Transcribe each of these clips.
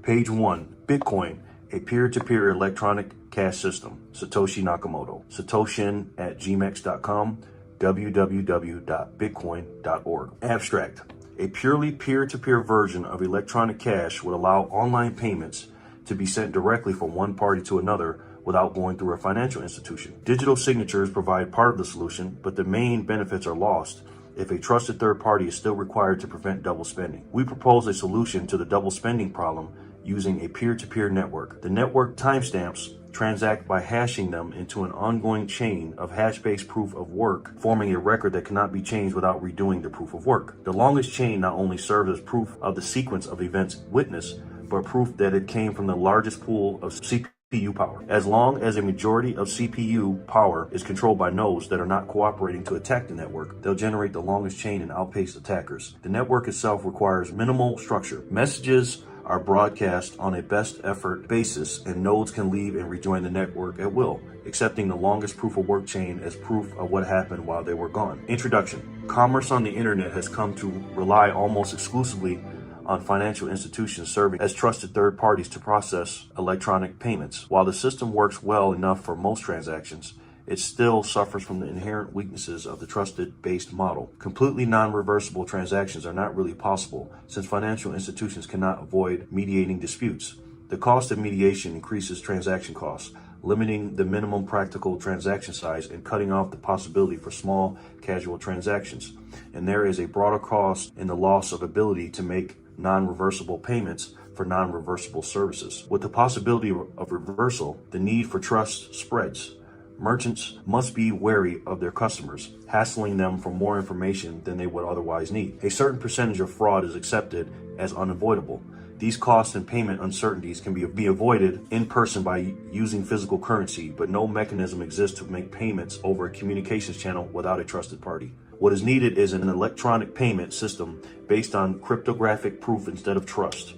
Page 1, Bitcoin, a peer-to-peer electronic cash system. Satoshi Nakamoto. Satoshin@gmex.com, www.bitcoin.org. Abstract. A purely peer-to-peer version of electronic cash would allow online payments to be sent directly from one party to another without going through a financial institution. Digital signatures provide part of the solution, but the main benefits are lost if a trusted third party is still required to prevent double spending. We propose a solution to the double spending problem using a peer-to-peer network. The network timestamps transact by hashing them into an ongoing chain of hash-based proof of work, forming a record that cannot be changed without redoing the proof of work. The longest chain not only serves as proof of the sequence of events witnessed, but proof that it came from the largest pool of CPU power. As long as a majority of CPU power is controlled by nodes that are not cooperating to attack the network, they'll generate the longest chain and outpace attackers. The network itself requires minimal structure. Messages are broadcast on a best effort basis, and nodes can leave and rejoin the network at will, accepting the longest proof of work chain as proof of what happened while they were gone. Introduction. Commerce on the internet has come to rely almost exclusively on financial institutions serving as trusted third parties to process electronic payments. While the system works well enough for most transactions, it still suffers from the inherent weaknesses of the trusted-based model. Completely non-reversible transactions are not really possible, since financial institutions cannot avoid mediating disputes. The cost of mediation increases transaction costs, limiting the minimum practical transaction size and cutting off the possibility for small, casual transactions. And there is a broader cost in the loss of ability to make non-reversible payments for non-reversible services. With the possibility of reversal, the need for trust spreads. Merchants must be wary of their customers, hassling them for more information than they would otherwise need. A certain percentage of fraud is accepted as unavoidable. These costs and payment uncertainties can be avoided in person by using physical currency, but no mechanism exists to make payments over a communications channel without a trusted party. What is needed is an electronic payment system based on cryptographic proof instead of trust,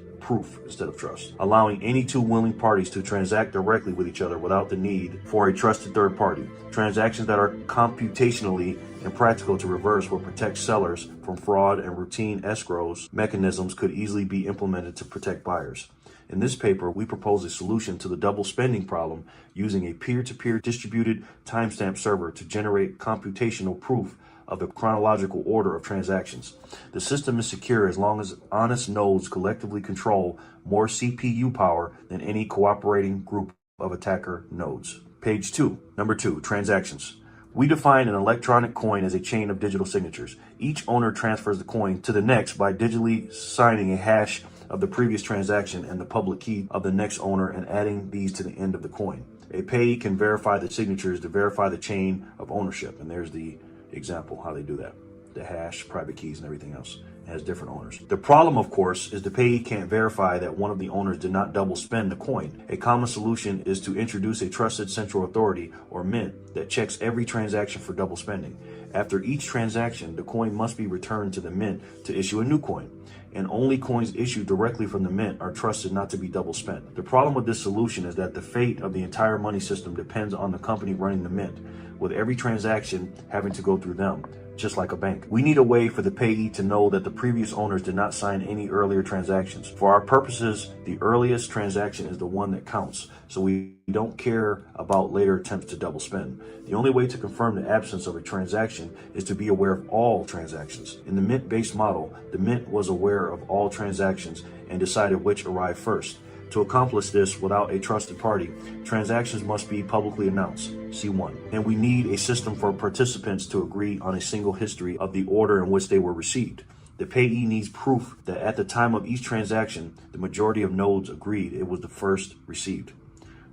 allowing any two willing parties to transact directly with each other without the need for a trusted third party. Transactions that are computationally impractical to reverse will protect sellers from fraud, and routine escrows mechanisms could easily be implemented to protect buyers. In this paper, we propose a solution to the double spending problem using a peer-to-peer distributed timestamp server to generate computational proof of the chronological order of transactions. The system is secure as long as honest nodes collectively control more CPU power than any cooperating group of attacker nodes. Page 2. Number 2, transactions. We define an electronic coin as a chain of digital signatures. Each owner transfers the coin to the next by digitally signing a hash of the previous transaction and the public key of the next owner and adding these to the end of the coin. A payee can verify the signatures to verify the chain of ownership, and there's the example how they do that. The hash, private keys, and everything else has different owners. The problem, of course, is the payee can't verify that one of the owners did not double spend the coin. A common solution is to introduce a trusted central authority, or mint, that checks every transaction for double spending. After each transaction, the coin must be returned to the mint to issue a new coin, and only coins issued directly from the mint are trusted not to be double spent. The problem with this solution is that the fate of the entire money system depends on the company running the mint, with every transaction having to go through them, just like a bank. We need a way for the payee to know that the previous owners did not sign any earlier transactions. For our purposes, the earliest transaction is the one that counts, so we don't care about later attempts to double spend. The only way to confirm the absence of a transaction is to be aware of all transactions. In the mint-based model, the mint was aware of all transactions and decided which arrived first. To accomplish this without a trusted party, transactions must be publicly announced, C1. And we need a system for participants to agree on a single history of the order in which they were received. The payee needs proof that at the time of each transaction, the majority of nodes agreed it was the first received.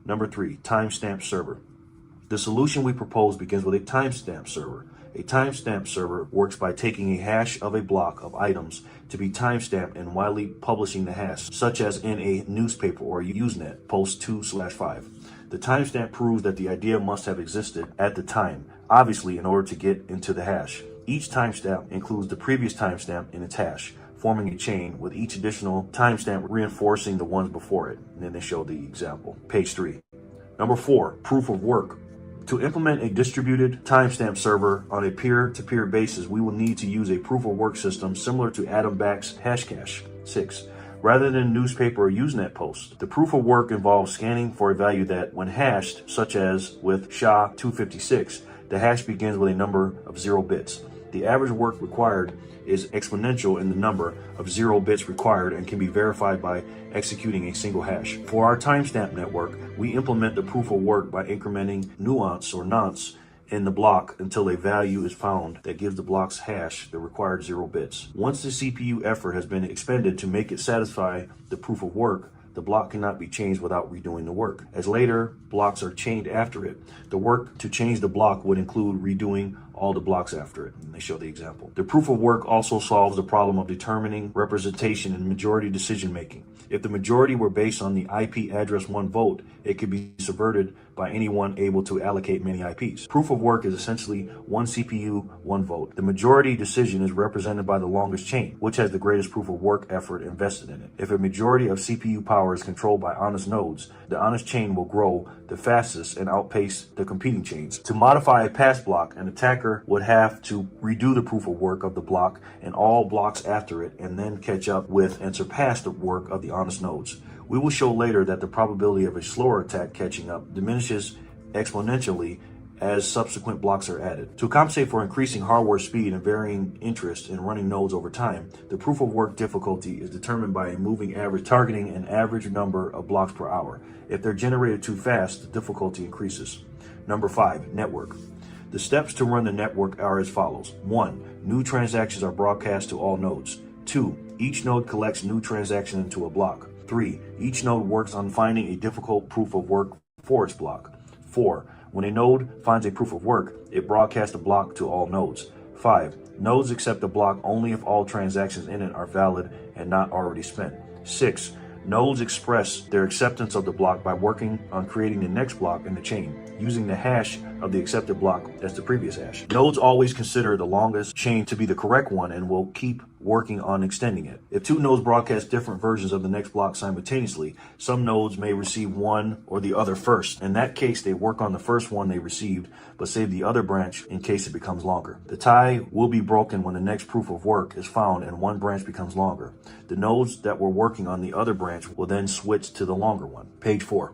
Number 3, timestamp server. The solution we propose begins with a timestamp server. A timestamp server works by taking a hash of a block of items to be timestamped and widely publishing the hash, such as in a newspaper or Usenet, post 2/5. The timestamp proves that the idea must have existed at the time, obviously in order to get into the hash. Each timestamp includes the previous timestamp in its hash, forming a chain with each additional timestamp reinforcing the ones before it. And then they show the example. Page 3. Number 4, proof of work. To implement a distributed timestamp server on a peer-to-peer basis, we will need to use a proof-of-work system similar to Adam Back's Hashcash. 6. rather than newspaper or Usenet posts. The proof of work involves scanning for a value that, when hashed, such as with SHA-256, the hash begins with a number of 0 bits. The average work required is exponential in the number of 0 bits required and can be verified by executing a single hash. For our timestamp network, we implement the proof of work by incrementing nuance or nonce in the block until a value is found that gives the block's hash the required 0 bits. Once the CPU effort has been expended to make it satisfy the proof of work, the block cannot be changed without redoing the work. As later blocks are chained after it, the work to change the block would include redoing all the blocks after it. And they show the example. The proof of work also solves the problem of determining representation in majority decision making. If the majority were based on the IP address 1 vote, it could be subverted by anyone able to allocate many IPs. Proof of work is essentially 1 CPU, 1 vote. The majority decision is represented by the longest chain, which has the greatest proof of work effort invested in it. If a majority of CPU power is controlled by honest nodes, the honest chain will grow the fastest and outpace the competing chains. To modify a pass block, an attacker would have to redo the proof of work of the block and all blocks after it, and then catch up with and surpass the work of the honest nodes. We will show later that the probability of a slower attack catching up diminishes exponentially as subsequent blocks are added. To compensate for increasing hardware speed and varying interest in running nodes over time, the proof of work difficulty is determined by a moving average targeting an average number of blocks per hour. If they're generated too fast, the difficulty increases. Number 5, network. The steps to run the network are as follows. 1. New transactions are broadcast to all nodes. 2. Each node collects new transactions into a block. 3. Each node works on finding a difficult proof of work for its block. 4. When a node finds a proof of work, it broadcasts the block to all nodes. 5. Nodes accept the block only if all transactions in it are valid and not already spent. 6. Nodes express their acceptance of the block by working on creating the next block in the chain, using the hash of the accepted block as the previous hash. Nodes always consider the longest chain to be the correct one and will keep working on extending it. If 2 nodes broadcast different versions of the next block simultaneously, some nodes may receive one or the other first. In that case, they work on the first one they received, but save the other branch in case it becomes longer. The tie will be broken when the next proof of work is found and one branch becomes longer. The nodes that were working on the other branch will then switch to the longer one. Page 4.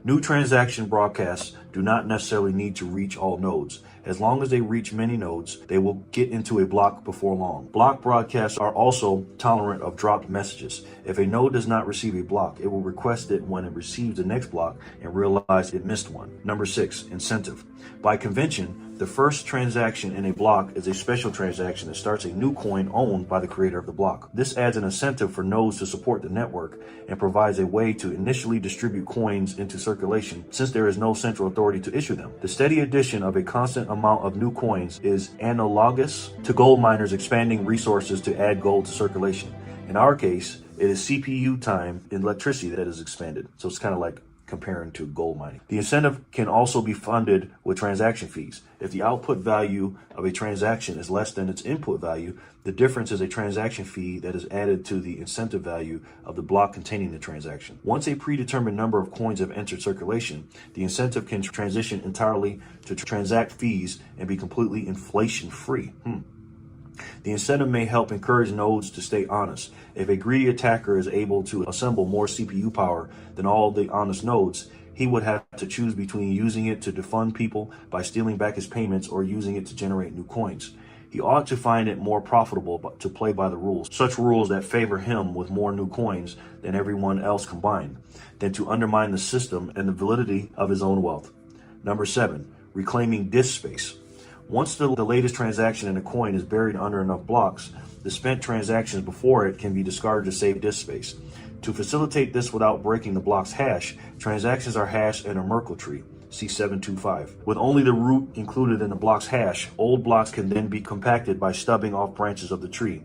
New transaction broadcasts do not necessarily need to reach all nodes. As long as they reach many nodes, they will get into a block before long. Block broadcasts are also tolerant of dropped messages. If a node does not receive a block, it will request it when it receives the next block and realize it missed one. Number 6, incentive. By convention, the first transaction in a block is a special transaction that starts a new coin owned by the creator of the block. This adds an incentive for nodes to support the network and provides a way to initially distribute coins into circulation since there is no central authority to issue them. The steady addition of a constant amount of new coins is analogous to gold miners expanding resources to add gold to circulation. In our case, it is CPU time and electricity that is expanded. So it's kind of like comparing to gold mining. The incentive can also be funded with transaction fees. If the output value of a transaction is less than its input value, the difference is a transaction fee that is added to the incentive value of the block containing the transaction. Once a predetermined number of coins have entered circulation, the incentive can transition entirely to transact fees and be completely inflation-free. The incentive may help encourage nodes to stay honest. If a greedy attacker is able to assemble more CPU power than all the honest nodes, he would have to choose between using it to defund people by stealing back his payments or using it to generate new coins. He ought to find it more profitable to play by the rules, such rules that favor him with more new coins than everyone else combined, than to undermine the system and the validity of his own wealth. Number 7, reclaiming disk space. Once the latest transaction in a coin is buried under enough blocks, the spent transactions before it can be discarded to save disk space. To facilitate this without breaking the block's hash, transactions are hashed in a Merkle tree, C725. With only the root included in the block's hash, old blocks can then be compacted by stubbing off branches of the tree.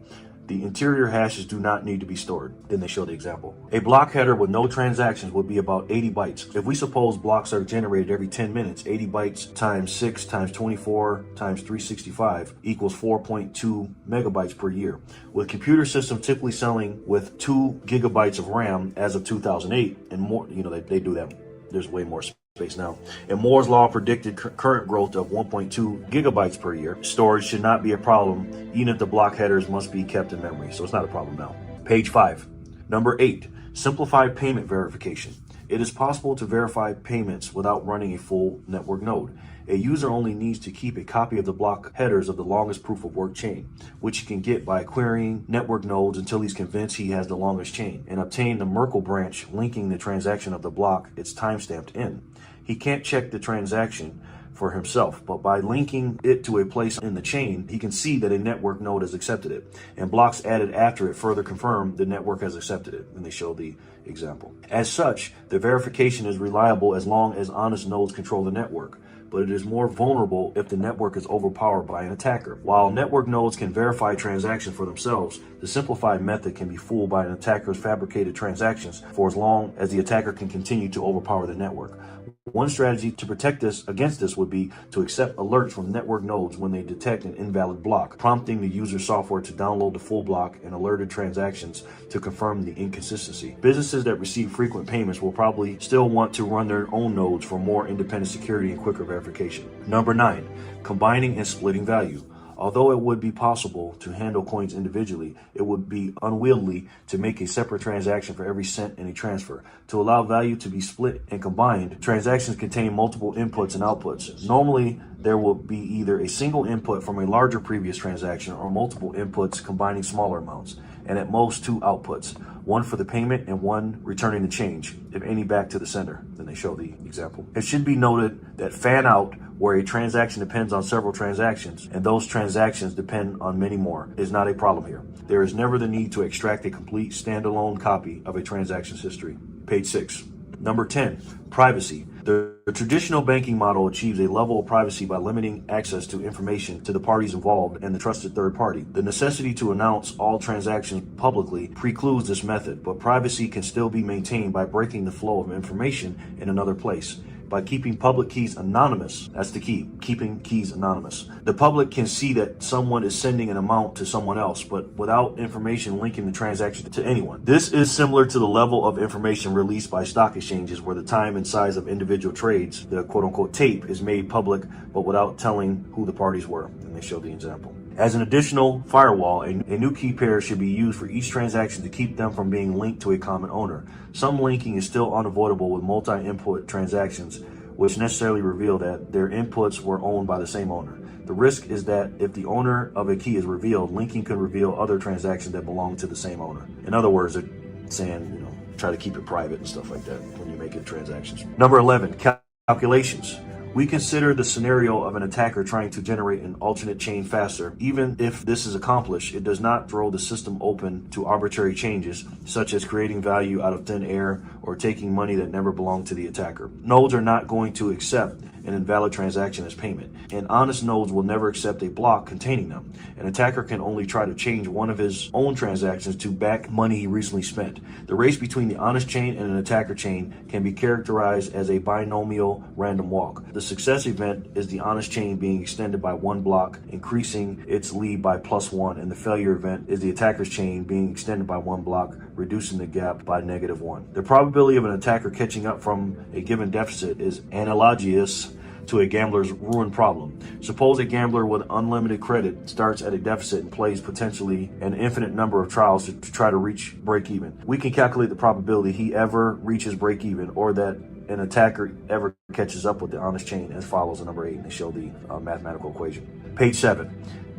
The interior hashes do not need to be stored. Then they show the example. A block header with no transactions would be about 80 bytes. If we suppose blocks are generated every 10 minutes, 80 bytes times 6 times 24 times 365 equals 4.2 megabytes per year. With computer systems typically selling with 2 gigabytes of RAM as of 2008 and more, they do that. There's way more space now. And Moore's law predicted current growth of 1.2 gigabytes per year. Storage should not be a problem, even if the block headers must be kept in memory. So it's not a problem now. Page 5. Number 8, simplified payment verification. It is possible to verify payments without running a full network node. A user only needs to keep a copy of the block headers of the longest proof of work chain, which he can get by querying network nodes until he's convinced he has the longest chain, and obtain the Merkle branch linking the transaction of the block it's timestamped in. He can't check the transaction for himself, but by linking it to a place in the chain, he can see that a network node has accepted it, and blocks added after it further confirm the network has accepted it, and they show the example. As such, the verification is reliable as long as honest nodes control the network, but it is more vulnerable if the network is overpowered by an attacker. While network nodes can verify transactions for themselves, the simplified method can be fooled by an attacker's fabricated transactions for as long as the attacker can continue to overpower the network. One strategy to protect us against this would be to accept alerts from network nodes when they detect an invalid block, prompting the user's software to download the full block and alerted transactions to confirm the inconsistency. Businesses that receive frequent payments will probably still want to run their own nodes for more independent security and quicker verification. Number 9, combining and splitting value. Although it would be possible to handle coins individually, it would be unwieldy to make a separate transaction for every cent in a transfer. To allow value to be split and combined, transactions contain multiple inputs and outputs. Normally, there will be either a single input from a larger previous transaction or multiple inputs combining smaller amounts, and at most 2 outputs, one for the payment and one returning the change, if any, back to the sender. Then they show the example. It should be noted that fan out, where a transaction depends on several transactions, and those transactions depend on many more, is not a problem here. There is never the need to extract a complete standalone copy of a transaction's history. Page 6. Number 10, privacy. The traditional banking model achieves a level of privacy by limiting access to information to the parties involved and the trusted third party. The necessity to announce all transactions publicly precludes this method, but privacy can still be maintained by breaking the flow of information in another place. By keeping public keys anonymous. That's the key, keeping keys anonymous. The public can see that someone is sending an amount to someone else, but without information linking the transaction to anyone. This is similar to the level of information released by stock exchanges, where the time and size of individual trades, the quote-unquote tape, is made public, but without telling who the parties were. And they show the example. As an additional firewall, a new key pair should be used for each transaction to keep them from being linked to a common owner. Some linking is still unavoidable with multi-input transactions, which necessarily reveal that their inputs were owned by the same owner. The risk is that if the owner of a key is revealed, linking could reveal other transactions that belong to the same owner. In other words, they're saying, try to keep it private and stuff like that when you're making transactions. Number 11, calculations. We consider the scenario of an attacker trying to generate an alternate chain faster. Even if this is accomplished, it does not throw the system open to arbitrary changes, such as creating value out of thin air or taking money that never belonged to the attacker. Nodes are not going to accept an invalid transaction as payment, and honest nodes will never accept a block containing them. An attacker can only try to change one of his own transactions to back money he recently spent. The race between the honest chain and an attacker chain can be characterized as a binomial random walk. The success event is the honest chain being extended by 1 block, increasing its lead by +1, and the failure event is the attacker's chain being extended by 1 block, reducing the gap by -1. The probability of an attacker catching up from a given deficit is analogous to a gambler's ruin problem. Suppose a gambler with unlimited credit starts at a deficit and plays potentially an infinite number of trials to try to reach break even. We can calculate the probability he ever reaches break even, or that an attacker ever catches up with the honest chain, as follows in number 8, and they show the mathematical equation. Page 7.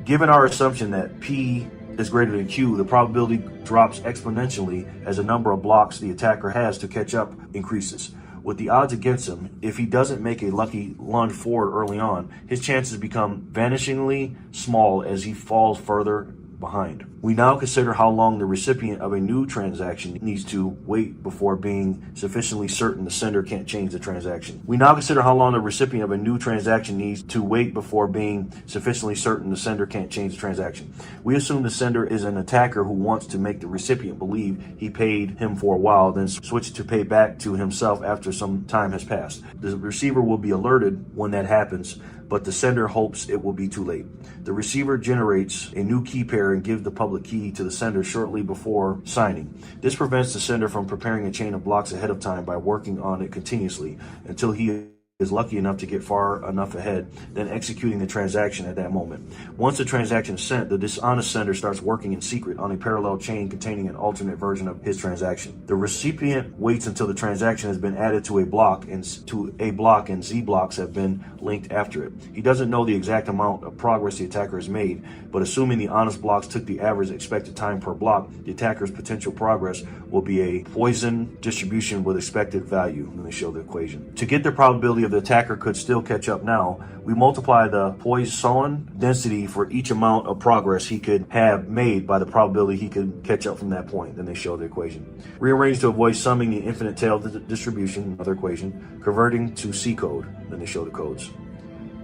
Given our assumption that P is greater than Q, the probability drops exponentially as the number of blocks the attacker has to catch up increases. With the odds against him, if he doesn't make a lucky lunge forward early on, his chances become vanishingly small as he falls further behind. We now consider how long the recipient of a new transaction needs to wait before being sufficiently certain the sender can't change the transaction. We assume the sender is an attacker who wants to make the recipient believe he paid him for a while, then switch to pay back to himself after some time has passed. The receiver will be alerted when that happens, but the sender hopes it will be too late. The receiver generates a new key pair and gives the public key to the sender shortly before signing. This prevents the sender from preparing a chain of blocks ahead of time by working on it continuously until he is lucky enough to get far enough ahead, then executing the transaction at that moment. Once the transaction is sent, the dishonest sender starts working in secret on a parallel chain containing an alternate version of his transaction. The recipient waits until the transaction has been added to a block, and Z blocks have been linked after it. He doesn't know the exact amount of progress the attacker has made, but assuming the honest blocks took the average expected time per block, the attacker's potential progress will be a Poisson distribution with expected value. And they show the equation. To get the probability of the attacker could still catch up now, we multiply the Poisson density for each amount of progress he could have made by the probability he could catch up from that point. Then they show the equation. Rearrange to avoid summing the infinite tail distribution, another equation, converting to C code. Then they show the codes.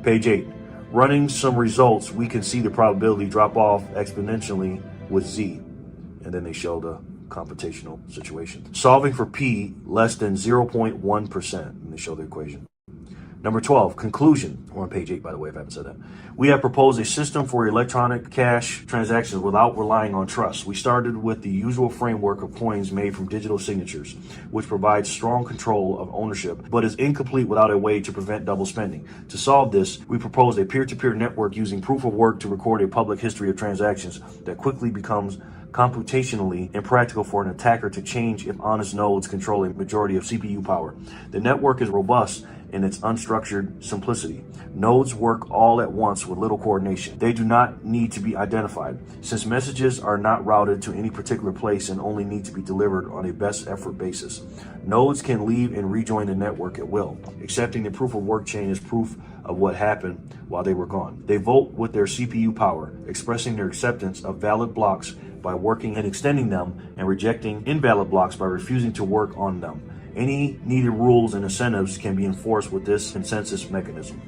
Page 8. Running some results, we can see the probability drop off exponentially with Z. And then they show the computational situation. Solving for P less than 0.1%. And they show the equation. Number 12, conclusion. We're on page 8, by the way, if I haven't said that. We have proposed a system for electronic cash transactions without relying on trust. We started with the usual framework of coins made from digital signatures, which provides strong control of ownership, but is incomplete without a way to prevent double spending. To solve this, we proposed a peer-to-peer network using proof of work to record a public history of transactions that quickly becomes computationally impractical for an attacker to change if honest nodes control a majority of CPU power. The network is robust in its unstructured simplicity. Nodes work all at once with little coordination. They do not need to be identified, since messages are not routed to any particular place and only need to be delivered on a best effort basis. Nodes can leave and rejoin the network at will, accepting the proof of work chain as proof of what happened while they were gone. They vote with their CPU power, expressing their acceptance of valid blocks by working and extending them, and rejecting invalid blocks by refusing to work on them. Any needed rules and incentives can be enforced with this consensus mechanism.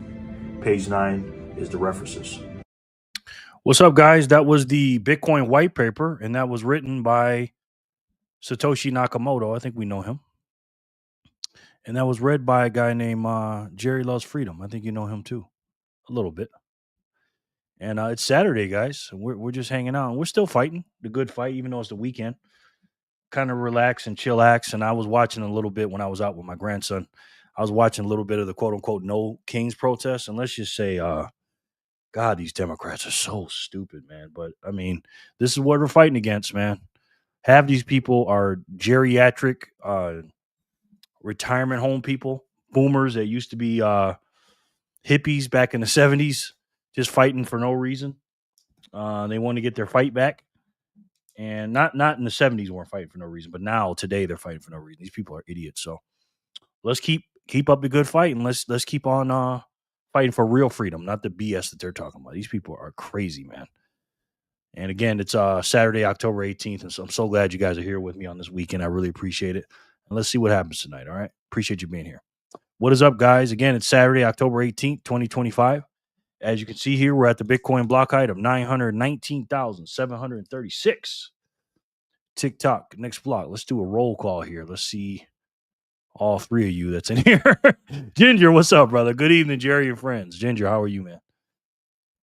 Page 9 is the references. What's up, guys? That was the Bitcoin white paper, and that was written by Satoshi Nakamoto. I think we know him. And that was read by a guy named jerrylovesfreedom. I think you know him too, a little bit. And it's Saturday, guys. We're just hanging out. And we're still fighting the good fight, even though it's the weekend. Kind of relax and chillax. And I was watching a little bit when I was out with my grandson. I was watching a little bit of the quote unquote No Kings protest. And let's just say, God, these Democrats are so stupid, man. But I mean, this is what we're fighting against, man. Half these people are geriatric, retirement home people, boomers that used to be hippies back in the 70s, just fighting for no reason. They want to get their fight back. And not in the 70s weren't fighting for no reason, but now today they're fighting for no reason. These people are idiots. So let's keep up the good fight, and let's keep on fighting for real freedom, not the BS that they're talking about. These people are crazy, man. And again, it's Saturday, October 18th, and so I'm so glad you guys are here with me on this weekend. I really appreciate it. And let's see what happens tonight, all right? Appreciate you being here. What is up, guys? Again, it's Saturday, October 18th, 2025. As you can see here, we're at the Bitcoin block height of 919,736. TikTok, next block. Let's do a roll call here. Let's see all three of you that's in here. Ginger, what's up, brother? Good evening, Jerry and friends. Ginger, how are you, man?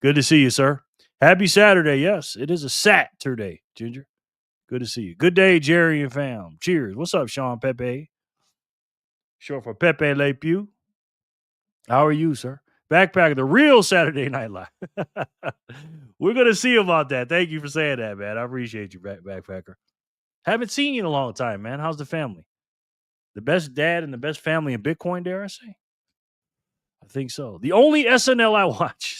Good to see you, sir. Happy Saturday. Yes, it is a Saturday, Ginger. Good to see you. Good day, Jerry and fam. Cheers. What's up, Sean Pepe? Short for Pepe Le Pew. How are you, sir? Backpacker, the real Saturday Night Live. We're going to see about that. Thank you for saying that, man. I appreciate you, Backpacker. Haven't seen you in a long time, man. How's the family? The best dad and the best family in Bitcoin, dare I say? I think so. The only SNL I watch.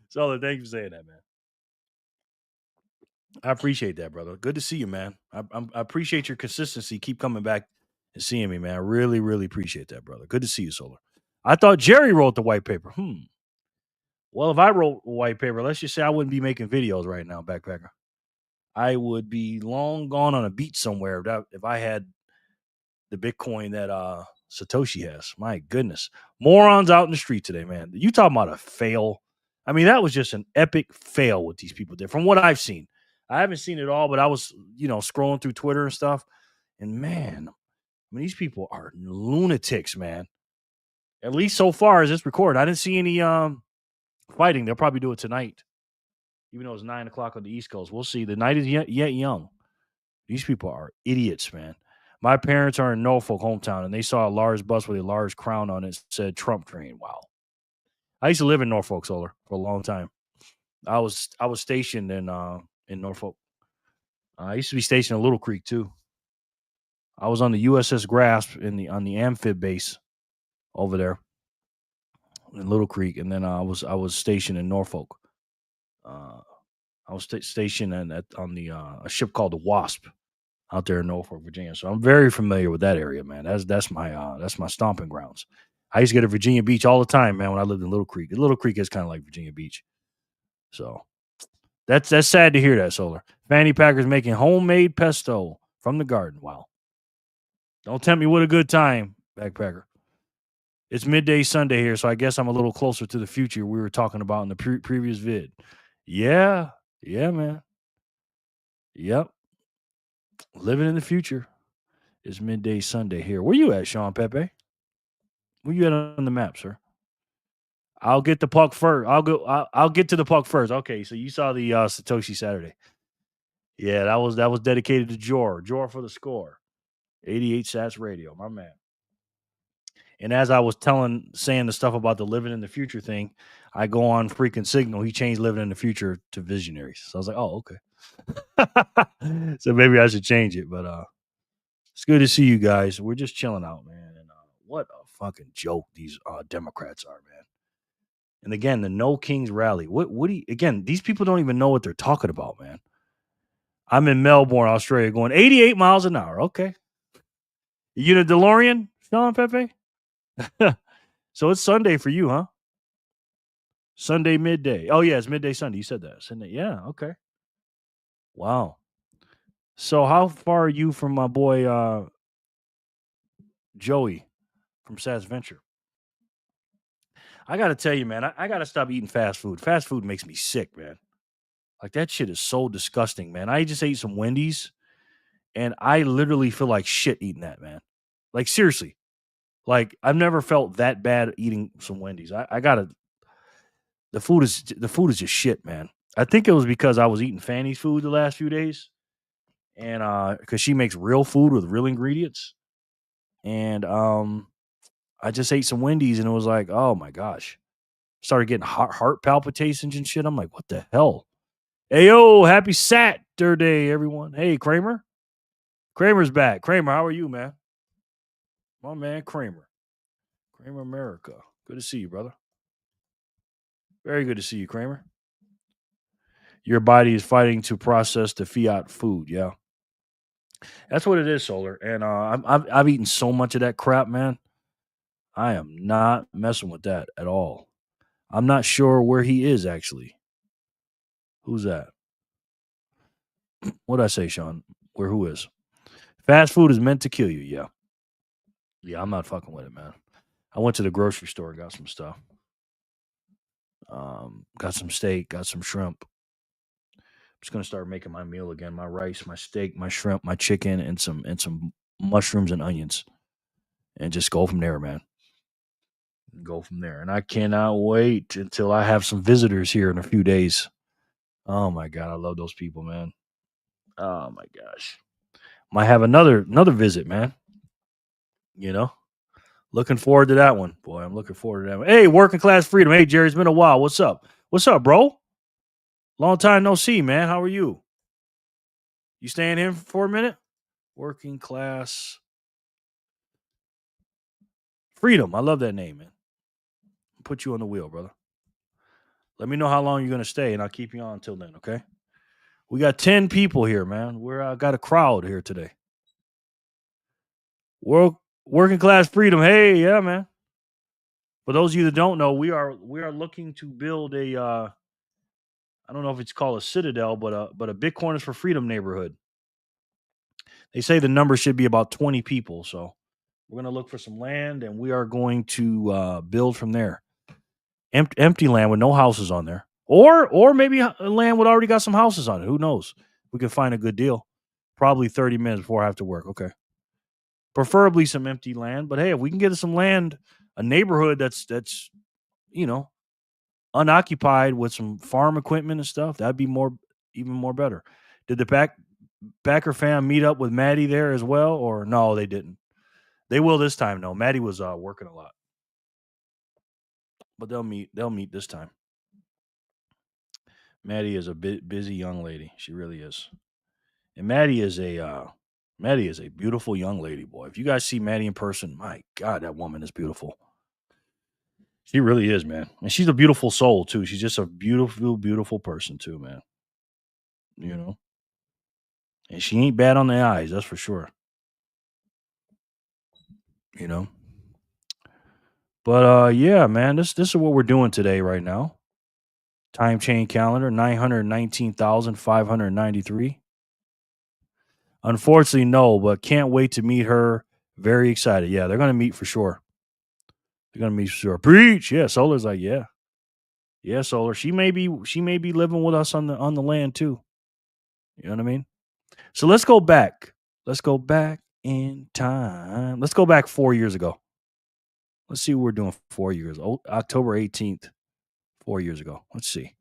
Solar, thank you for saying that, man. I appreciate that, brother. Good to see you, man. I appreciate your consistency. Keep coming back and seeing me, man. I really, really appreciate that, brother. Good to see you, Solar. I thought Jerry wrote the white paper. Well, if I wrote a white paper, let's just say I wouldn't be making videos right now, Backpacker. I would be long gone on a beach somewhere if I had the Bitcoin that Satoshi has. My goodness. Morons out in the street today, man. You talking about a fail. I mean, that was just an epic fail what these people did from what I've seen. I haven't seen it all, but I was, scrolling through Twitter and stuff. And man, I mean, these people are lunatics, man. At least so far as this recorded. I didn't see any fighting. They'll probably do it tonight. Even though it's 9:00 on the East Coast. We'll see. The night is yet young. These people are idiots, man. My parents are in Norfolk, hometown, and they saw a large bus with a large crown on it said Trump train. Wow. I used to live in Norfolk, Solar, for a long time. I was stationed in Norfolk. I used to be stationed in Little Creek too. I was on the USS Grasp on the amphib base over there in Little Creek, and then I was stationed in Norfolk. I was stationed on a ship called the Wasp out there in Norfolk, Virginia. So I'm very familiar with that area, man. That's my stomping grounds. I used to go to Virginia Beach all the time, man. When I lived in Little Creek, Little Creek is kind of like Virginia Beach. So that's sad to hear that, Solar. Fanny Packer's making homemade pesto from the garden. Wow. Don't tempt me with a good time, Backpacker. It's midday Sunday here, so I guess I'm a little closer to the future we were talking about in the previous vid. Yeah, man. Yep. Living in the future. It's midday Sunday here. Where you at, Sean Pepe? Where you at on the map, sir? I'll get the puck first. I'll get to the puck first. Okay, so you saw the Satoshi Saturday. Yeah, that was dedicated to Jor for the score. 88 Sats Radio, my man. And as I was saying the stuff about the living in the future thing, I go on freaking Signal. He changed living in the future to visionaries. So I was like, oh, okay. So maybe I should change it. But it's good to see you guys. We're just chilling out, man. And what a fucking joke these Democrats are, man. And again, the No Kings rally. What do you, again, these people don't even know what they're talking about, man. I'm in Melbourne, Australia, going 88 miles an hour. Okay. You in a DeLorean, Sean Pepe? So it's Sunday for you, huh? Sunday midday. Oh, yeah, it's midday Sunday. You said that. Sunday. Yeah, okay. Wow. So how far are you from my boy Joey from Sats Venture? I got to tell you, man, I got to stop eating fast food. Fast food makes me sick, man. Like, that shit is so disgusting, man. I just ate some Wendy's, and I literally feel like shit eating that, man. Like, seriously. Like, I've never felt that bad eating some Wendy's. I got to... The food is just shit, man. I think it was because I was eating Fanny's food the last few days, and because she makes real food with real ingredients, and I just ate some Wendy's, and it was like, oh my gosh, started getting heart palpitations and shit. I'm like, what the hell? Hey yo, happy Saturday, everyone. Hey Kramer's back. Kramer, how are you, man? My man, Kramer America. Good to see you, brother. Very good to see you, Kramer. Your body is fighting to process the Fiat food. Yeah, that's what it is, Solar. And I've eaten so much of that crap, man. I am not messing with that at all. I'm not sure where he is actually. Who's that? What did I say, Sean? Who is? Fast food is meant to kill you. Yeah. Yeah, I'm not fucking with it, man. I went to the grocery store and got some stuff. Got some steak, got some shrimp. I'm just gonna start making my meal again. My rice, my steak, my shrimp, my chicken, and some mushrooms and onions. And just go from there, man. Go from there. And I cannot wait until I have some visitors here in a few days. Oh my God, I love those people, man. Oh my gosh. Might have another visit, man. You know? Looking forward to that one. Boy, I'm looking forward to that one. Hey, Working Class Freedom. Hey, Jerry, it's been a while. What's up? What's up, bro? Long time no see, man. How are you? You staying here for a minute? Working Class Freedom. I love that name, man. Put you on the wheel, brother. Let me know how long you're going to stay, and I'll keep you on until then, okay? We got 10 people here, man. We're got a crowd here today. Working Class Freedom. Hey, yeah, man. For those of you that don't know, we are looking to build a I don't know if it's called a citadel, but a Bitcoiners for Freedom neighborhood. They say the number should be about 20 people, so we're going to look for some land, and we are going to build from there. Empty land with no houses on there, or maybe land with already got some houses on it. Who knows? We can find a good deal. Probably 30 minutes before I have to work. Okay. Preferably some empty land, but hey, if we can get some land, a neighborhood that's unoccupied with some farm equipment and stuff, that'd be even more better. Did the Packer fan meet up with Maddie there as well, or no, they didn't. They will this time. No, Maddie was working a lot, but they'll meet. They'll meet this time. Maddie is a busy young lady. She really is. And Maddie is a beautiful young lady, boy. If you guys see Maddie in person, my God, that woman is beautiful. She really is, man. And she's a beautiful soul too. She's just a beautiful, beautiful person too, man. You know, and she ain't bad on the eyes, that's for sure. You know, but yeah, man, this is what we're doing today, right now. Time chain calendar 919,593. Unfortunately, no, but can't wait to meet her. Very excited. Yeah, they're gonna meet for sure. They're gonna meet for sure. Preach. Yeah, Solar's like, yeah. Yeah, Solar. She may be living with us on the land too. You know what I mean? So let's go back. Let's go back in time. Let's go back 4 years ago. Let's see what we're doing 4 years. October 18th, 4 years ago. Let's see.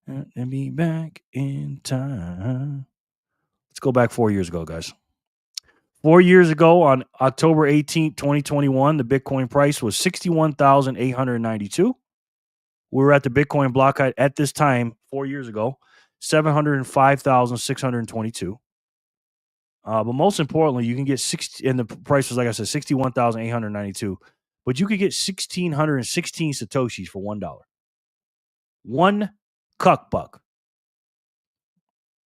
Let me back in time. Let's go back 4 years ago, guys. 4 years ago, on October 18th, 2021, the Bitcoin price was 61,892. We were at the Bitcoin block height at this time 4 years ago, 705,622. But most importantly, you can get 60, and the price was, like I said, 61,892. But you could get 1,616 Satoshis for $1. One cuck buck.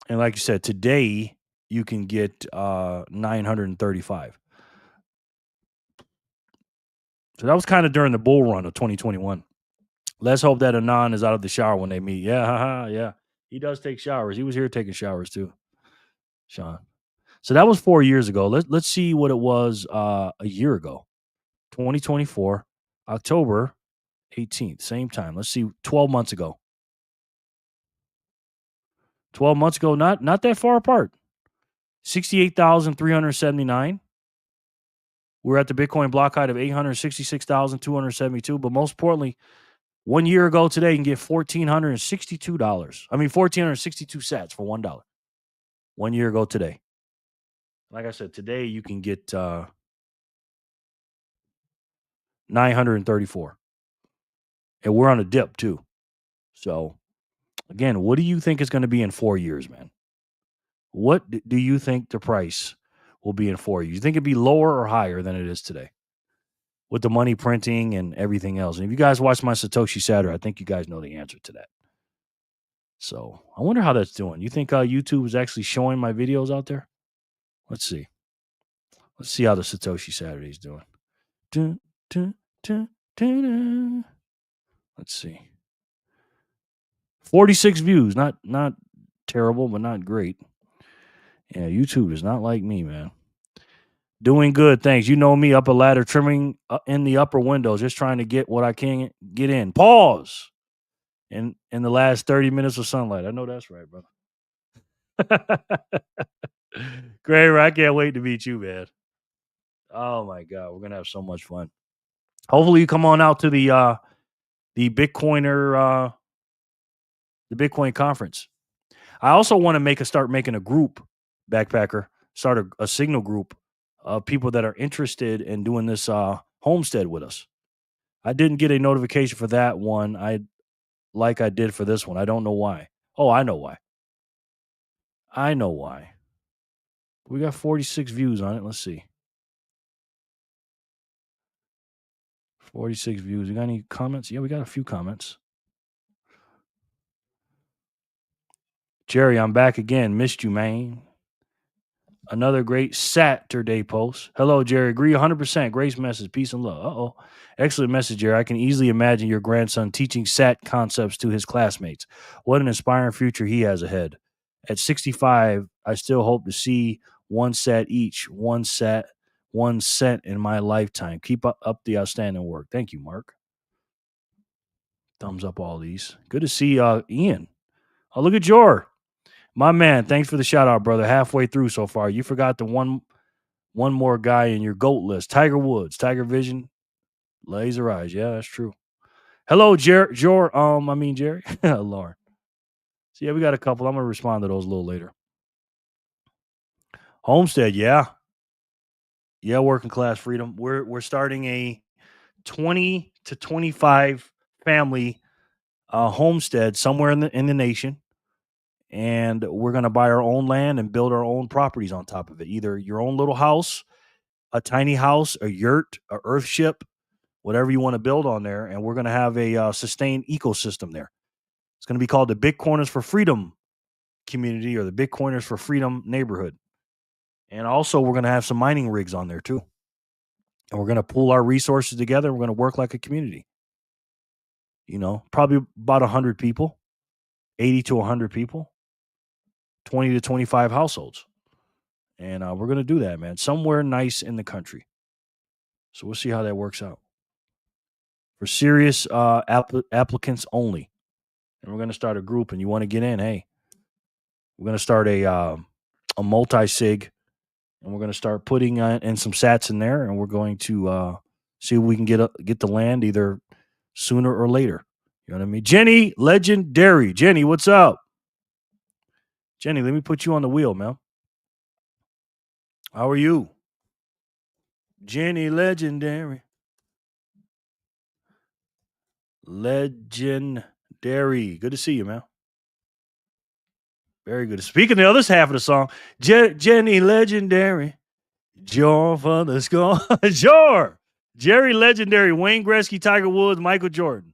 And like you said, today you can get 935. So that was kind of during the bull run of 2021. Let's hope that Anon is out of the shower when they meet. Yeah, yeah. He does take showers. He was here taking showers too, Sean. So that was 4 years ago. Let's see what it was a year ago. 2024, October 18th, same time. Let's see, 12 months ago. 12 months ago, not that far apart. 68,379. We're at the Bitcoin block height of 866,272. But most importantly, 1 year ago today, you can get $1,462. I mean, 1,462 sats for $1. 1 year ago today. Like I said, today you can get 934. And we're on a dip too. So, again, what do you think is going to be in 4 years, man? What do you think the price will be in 4 years? You think it'd be lower or higher than it is today? With the money printing and everything else. And if you guys watch my Satoshi Saturday, I think you guys know the answer to that. So I wonder how that's doing. You think YouTube is actually showing my videos out there? Let's see. Let's see how the Satoshi Saturday is doing. Dun, dun, dun, dun, dun. Let's see. 46 views. Not terrible, but not great. Yeah, YouTube is not like me, man. Doing good, thanks. You know me, up a ladder, trimming in the upper windows, just trying to get what I can get in. Pause. In the last 30 minutes of sunlight. I know that's right, brother. Great, I can't wait to meet you, man. Oh my God, we're gonna have so much fun. Hopefully, you come on out to the Bitcoiner, the Bitcoin conference. I also want to start making a group, backpacker, start a signal group of people that are interested in doing this homestead with us. I didn't get a notification for that one. I did for this one. I don't know why. Oh, I know why. We got 46 views on it. Let's see. 46 views. You got any comments? Yeah, we got a few comments. Jerry, I'm back again. Missed you, man. Another great Saturday post. Hello, Jerry. Agree 100%. Grace message. Peace and love. Uh-oh. Excellent message, Jerry. I can easily imagine your grandson teaching SAT concepts to his classmates. What an inspiring future he has ahead. At 65, I still hope to see one SAT each, one cent in my lifetime. Keep up the outstanding work. Thank you, Mark. Thumbs up all these. Good to see Ian. Oh, look at Jor. My man, thanks for the shout out, brother. Halfway through so far. You forgot the one more guy in your GOAT list. Tiger Woods, Tiger Vision, Laser Eyes. Yeah, that's true. Hello, Jerry. Lauren. So yeah, we got a couple. I'm gonna respond to those a little later. Homestead, yeah, working class freedom. We're starting a 20 to 25 family homestead somewhere in the nation, and we're gonna buy our own land and build our own properties on top of it. Either your own little house, a tiny house, a yurt, a earthship, whatever you want to build on there, and we're gonna have a sustained ecosystem there. It's gonna be called the Bitcoiners for Freedom community or the Bitcoiners for Freedom neighborhood. And also, we're going to have some mining rigs on there too. And we're going to pool our resources together. We're going to work like a community. Probably about 100 people, 80 to 100 people, 20 to 25 households. And we're going to do that, man, somewhere nice in the country. So we'll see how that works out. For serious applicants only. And we're going to start a group, and you want to get in, hey, we're going to start a multi-sig. And we're going to start putting in some sats in there, and we're going to see if we can get the land either sooner or later. You know what I mean? Jenny, legendary. Jenny, what's up? Jenny, let me put you on the wheel, man. How are you? Jenny, legendary. Legendary. Good to see you, man. Very good. Speaking of the other half of the song, Jenny, legendary. Joy for the score. Sure. Jerry, legendary. Wayne Gretzky, Tiger Woods, Michael Jordan.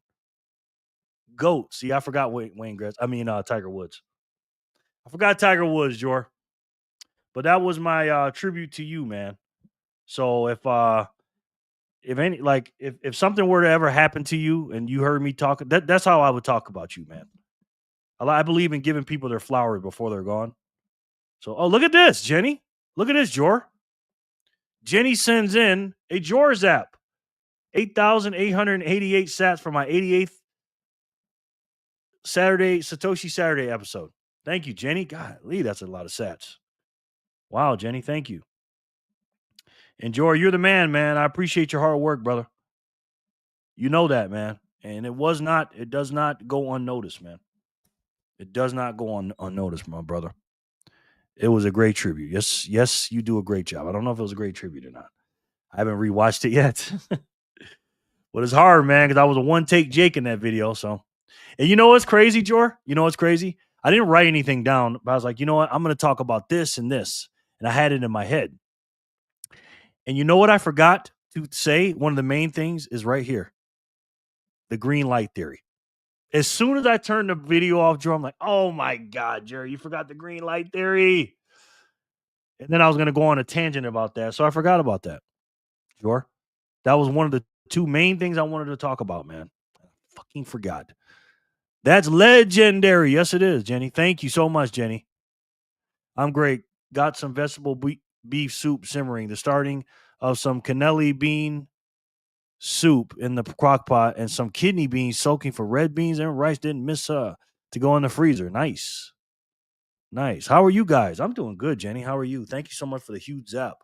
GOAT. See, I forgot Wayne Gretzky. Tiger Woods. I forgot Tiger Woods, Jor. But that was my tribute to you, man. So if something were to ever happen to you and you heard me talk, that's how I would talk about you, man. I believe in giving people their flowers before they're gone. So, look at this, Jenny. Look at this, Jor. Jenny sends in a Jor Zap. 8,888 sats for my 88th Satoshi Saturday episode. Thank you, Jenny. Golly, that's a lot of sats. Wow, Jenny, thank you. And Jory, you're the man, man. I appreciate your hard work, brother. You know that, man. And it does not go unnoticed, man. It does not go unnoticed, my brother. It was a great tribute. Yes, you do a great job. I don't know if it was a great tribute or not. I haven't rewatched it yet. But it's hard, man, because I was a one-take Jake in that video. So, and you know what's crazy, Jor? You know what's crazy? I didn't write anything down, but I was like, you know what? I'm going to talk about this and this. And I had it in my head. And you know what I forgot to say? One of the main things is right here. The green light theory. As soon as I turned the video off, Joe, I'm like, oh my God, Jerry, you forgot the green light theory. And then I was going to go on a tangent about that. So I forgot about that. Sure. That was one of the two main things I wanted to talk about, man. I fucking forgot. That's legendary. Yes, it is, Jenny. Thank you so much, Jenny. I'm great. Got some vegetable beef soup simmering. The starting of some cannelli bean soup in the crock pot and some kidney beans soaking for red beans and rice. Didn't miss to go in the freezer. Nice. How are you guys? I'm doing good, Jenny. How are you? Thank you so much for the huge zap.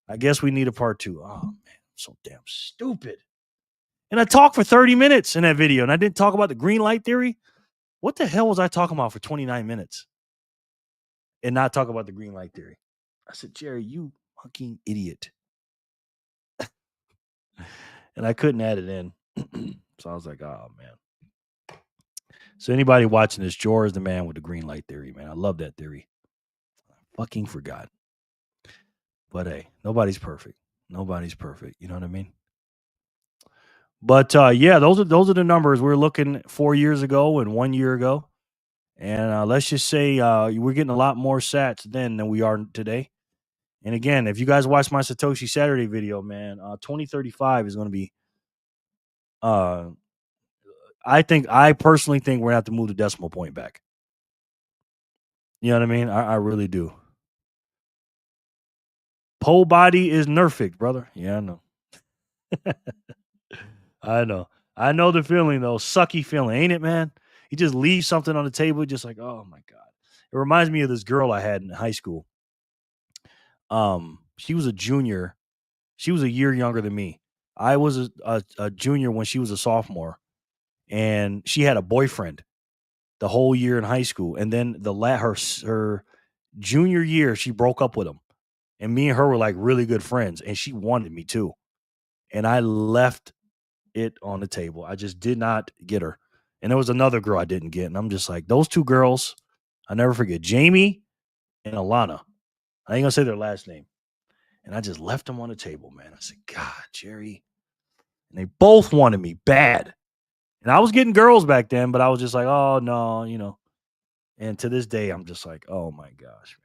I guess we need a part 2. Oh, man, I'm so damn stupid. And I talked for 30 minutes in that video, and I didn't talk about the green light theory. What the hell was I talking about for 29 minutes and not talk about the green light theory? I said, Jerry, you fucking idiot. And I couldn't add it in. So I was like, oh, man. So anybody watching this, Jor is the man with the green light theory, man. I love that theory. I fucking forgot. But hey, nobody's perfect. Nobody's perfect. You know what I mean? But yeah, those are the numbers we're looking 4 years ago and 1 year ago. And let's just say we're getting a lot more sats then than we are today. And again, if you guys watch my Satoshi Saturday video, man, 2035 is going to be I personally think we're going to have to move the decimal point back. You know what I mean? I really do. Pole body is nerfed, brother. Yeah, I know. I know the feeling, though. Sucky feeling, ain't it, man? You just leave something on the table, just like, oh my God. It reminds me of this girl I had in high school. She was a junior. She was a year younger than me. I was a junior when she was a sophomore, and she had a boyfriend. the whole year in high school, and then her junior year she broke up with him, and me and her were like really good friends, and she wanted me too, and I left it on the table. I just did not get her, and there was another girl I didn't get, and I'm just like, those two girls, I never forget, Jamie and Alana. I ain't gonna say their last name, and I just left them on the table, man. I said, God, Jerry, and they both wanted me bad. And I was getting girls back then, but I was just like, oh no, And to this day, I'm just like, oh my gosh,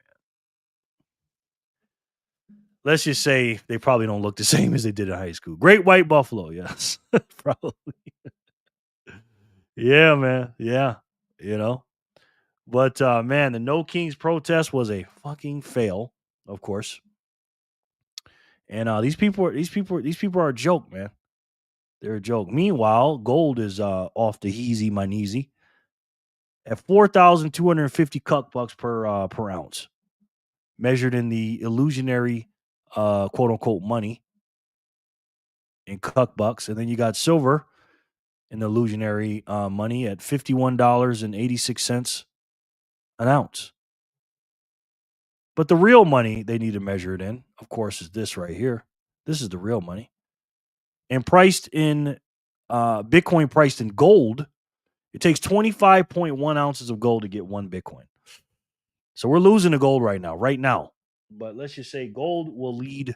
man. Let's just say they probably don't look the same as they did in high school. Great white buffalo, yes. Probably. Yeah, man. Yeah. You know. But man, the No Kings protest was a fucking fail, of course. And these people are a joke, man. They're a joke. Meanwhile, gold is off the heezy my kneesy at 4,250 cuck bucks per ounce, measured in the illusionary quote unquote money in cuck bucks. And then you got silver in the illusionary money at $51.86 an ounce. But the real money they need to measure it in, of course, is this right here. This is the real money. And priced in Bitcoin priced in gold, it takes 25.1 ounces of gold to get one Bitcoin. So we're losing the gold right now. But let's just say gold will lead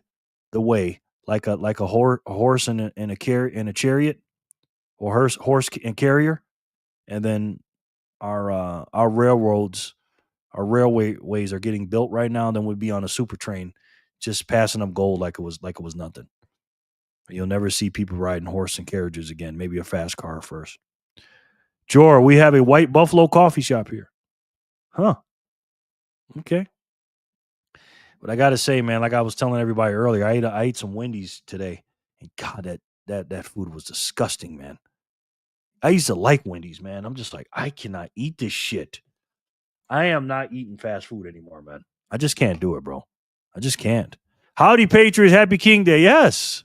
the way, like a horse and a chariot, or horse and carrier, and then our railroads, our railways are getting built right now. Then we'd be on a super train, just passing up gold like it was nothing. You'll never see people riding horse and carriages again. Maybe a fast car first. Jor, we have a White Buffalo coffee shop here. Huh. Okay. But I got to say, man, like I was telling everybody earlier, I ate some Wendy's today. And God, that food was disgusting, man. I used to like Wendy's, man. I'm just like, I cannot eat this shit. I am not eating fast food anymore, man. I just can't do it, bro. I just can't. Howdy, Patriots. Happy King Day. Yes.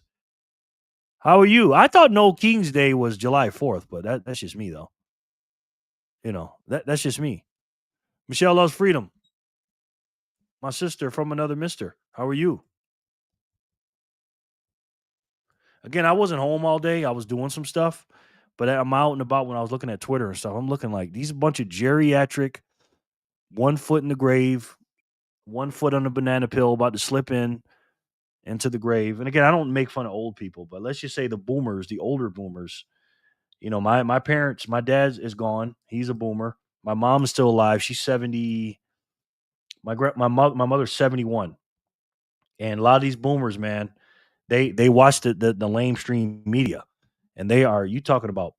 How are you? I thought No King's Day was July 4th, but that's just me, though. That's just me. Michelle loves freedom. My sister from another mister. How are you? Again, I wasn't home all day. I was doing some stuff, but I'm out and about when I was looking at Twitter and stuff. I'm looking like these bunch of geriatric, 1 foot in the grave, 1 foot on a banana peel, about to slip into the grave. And again, I don't make fun of old people, but let's just say the boomers, the older boomers. My parents, my dad is gone. He's a boomer. My mom is still alive. She's 70. My mother's 71. And a lot of these boomers, man, they watch the lamestream media, and they are, you talking about,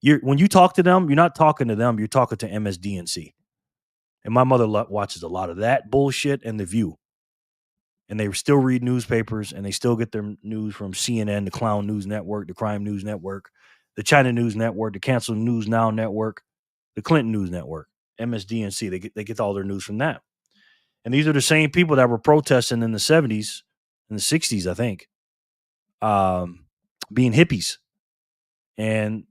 when you talk to them, you're not talking to them, you're talking to MSDNC. And my mother watches a lot of that bullshit and The View. And they still read newspapers, and they still get their news from CNN, the Clown News Network, the Crime News Network, the China News Network, the Cancel News Now Network, the Clinton News Network, MSDNC. They get all their news from that. And these are the same people that were protesting in the 70s and the 60s, I think, being hippies. And,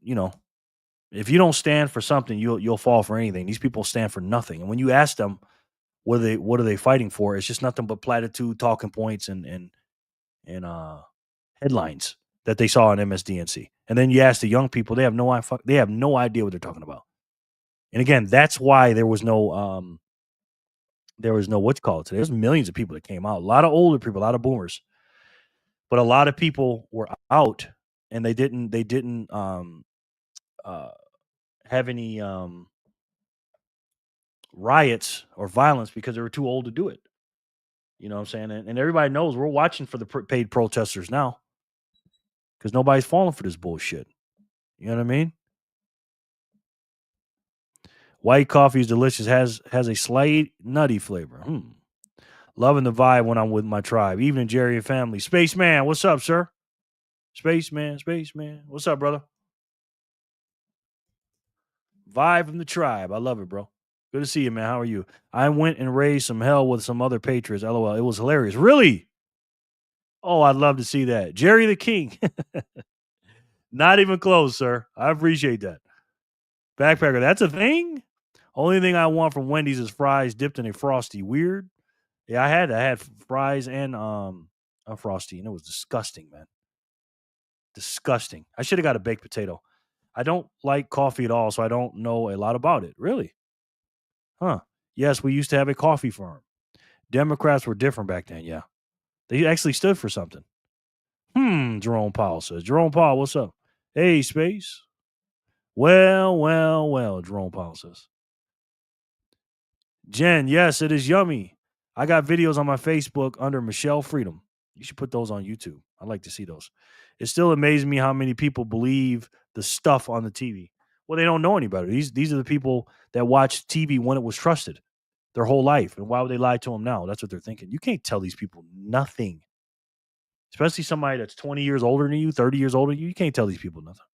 if you don't stand for something, you'll fall for anything. These people stand for nothing. And when you ask them what are they fighting for, it's just nothing but platitude, talking points, and headlines that they saw on MSDNC. And then you ask the young people, they have no idea what they're talking about. And again, that's why there was no what you call it today. There's millions of people that came out. A lot of older people, a lot of boomers. But a lot of people were out, and they didn't have any riots or violence because they were too old to do it. You know what I'm saying? And everybody knows we're watching for the paid protesters now, because nobody's falling for this bullshit. You know what I mean? White coffee is delicious. Has a slight nutty flavor. Loving the vibe when I'm with my tribe. Evening, Jerry and family. Spaceman, what's up, sir? Spaceman. What's up, brother? Vibe from the tribe. I love it, bro. Good to see you, man. How are you? I went and raised some hell with some other patriots. LOL. It was hilarious. Really? Oh, I'd love to see that. Jerry the King. Not even close, sir. I appreciate that. Backpacker, that's a thing? Only thing I want from Wendy's is fries dipped in a Frosty. Weird. Yeah, I had fries and a Frosty, and it was disgusting, man. Disgusting. I should have got a baked potato. I don't like coffee at all, so I don't know a lot about it. Really? Huh. Yes, we used to have a coffee farm. Democrats were different back then, yeah. They actually stood for something. Jerome Powell says. Jerome Powell, what's up? Hey, Space. Well, Jerome Powell says. Jen, yes, it is yummy. I got videos on my Facebook under Michelle Freedom. You should put those on YouTube. I'd like to see those. It still amazes me how many people believe the stuff on the TV. Well, they don't know any better. These are the people that watched TV when it was trusted their whole life. And why would they lie to them now? That's what they're thinking. You can't tell these people nothing, especially somebody that's 20 years older than you, 30 years older than you. You can't tell these people nothing.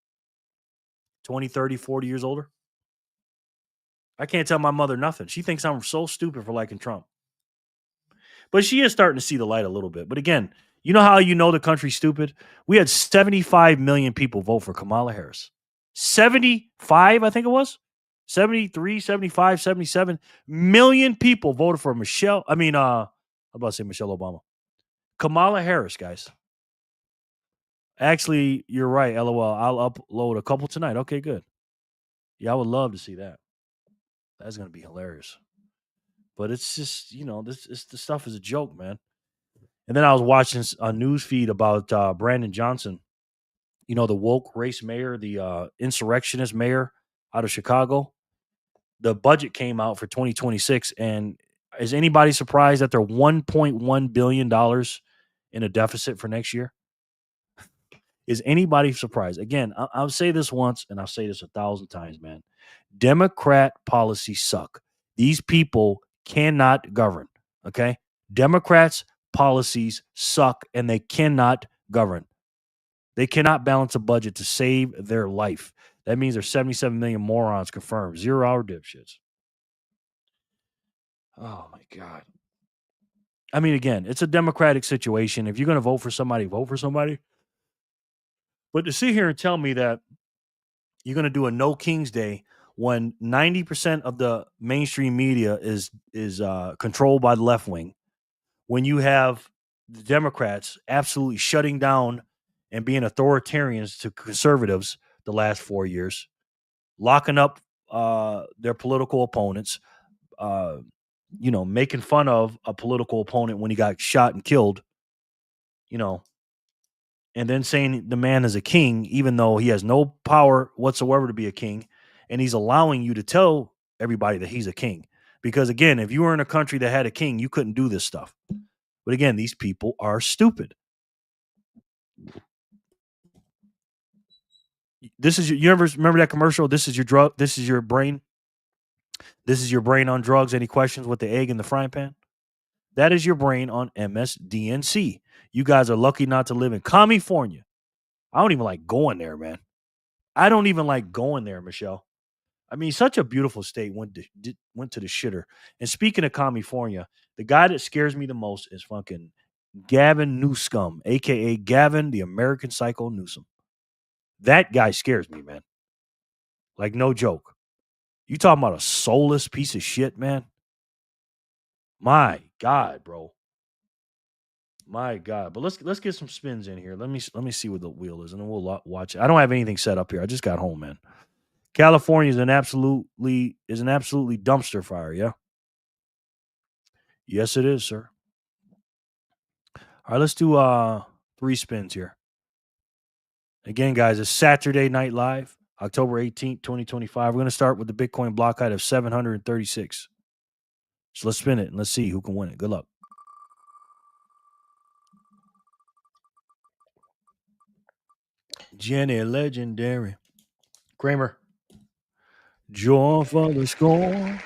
20, 30, 40 years older. I can't tell my mother nothing. She thinks I'm so stupid for liking Trump. But she is starting to see the light a little bit. But again, you know how you know the country's stupid? We had 75 million people vote for Kamala Harris. 75, I think it was. 73, 75, 77 million people voted for I'm about to say Michelle Obama. Kamala Harris, guys. Actually, you're right, LOL. I'll upload a couple tonight. Okay, good. Yeah, I would love to see that. That's going to be hilarious. But it's just, the stuff is a joke, man. And then I was watching a news feed about Brandon Johnson, the woke race mayor, the insurrectionist mayor out of Chicago. The budget came out for 2026. And is anybody surprised that they're $1.1 billion in a deficit for next year? Is anybody surprised? Again, I'll say this once and I'll say this 1,000 times, man. Democrat policies suck. These people cannot govern. Okay. Democrats' policies suck and they cannot govern. They cannot balance a budget to save their life. That means there's 77 million morons confirmed. 0-hour dipshits. Oh my God. I mean, again, it's a democratic situation. If you're going to vote for somebody, vote for somebody. But to sit here and tell me that you're going to do a no King's Day when 90% of the mainstream media is controlled by the left wing, when you have the Democrats absolutely shutting down and being authoritarians to conservatives the last 4 years, locking up their political opponents, making fun of a political opponent when he got shot and killed, and then saying the man is a king, even though he has no power whatsoever to be a king, and he's allowing you to tell everybody that he's a king. Because again, if you were in a country that had a king, you couldn't do this stuff. But again, these people are stupid. You ever remember that commercial? This is your drug. This is your brain. This is your brain on drugs. Any questions with the egg in the frying pan? That is your brain on MSDNC. You guys are lucky not to live in California. I don't even like going there, man. I don't even like going there, Michelle. I mean, such a beautiful state went to the shitter. And speaking of California, the guy that scares me the most is fucking Gavin Newsom, aka Gavin, the American Psycho Newsom. That guy scares me, man. Like no joke. You talking about a soulless piece of shit, man? My God, bro. My God. But let's get some spins in here. Let me see what the wheel is, and then we'll watch it. I don't have anything set up here. I just got home, man. California is an absolutely dumpster fire. Yeah. Yes, it is, sir. All right, let's do 3 spins here. Again, guys, it's Saturday Night Live, October 18th, 2025. We're going to start with the Bitcoin block height of 736. So let's spin it and let's see who can win it. Good luck. Jenny Legendary. Kramer. Joy for the score.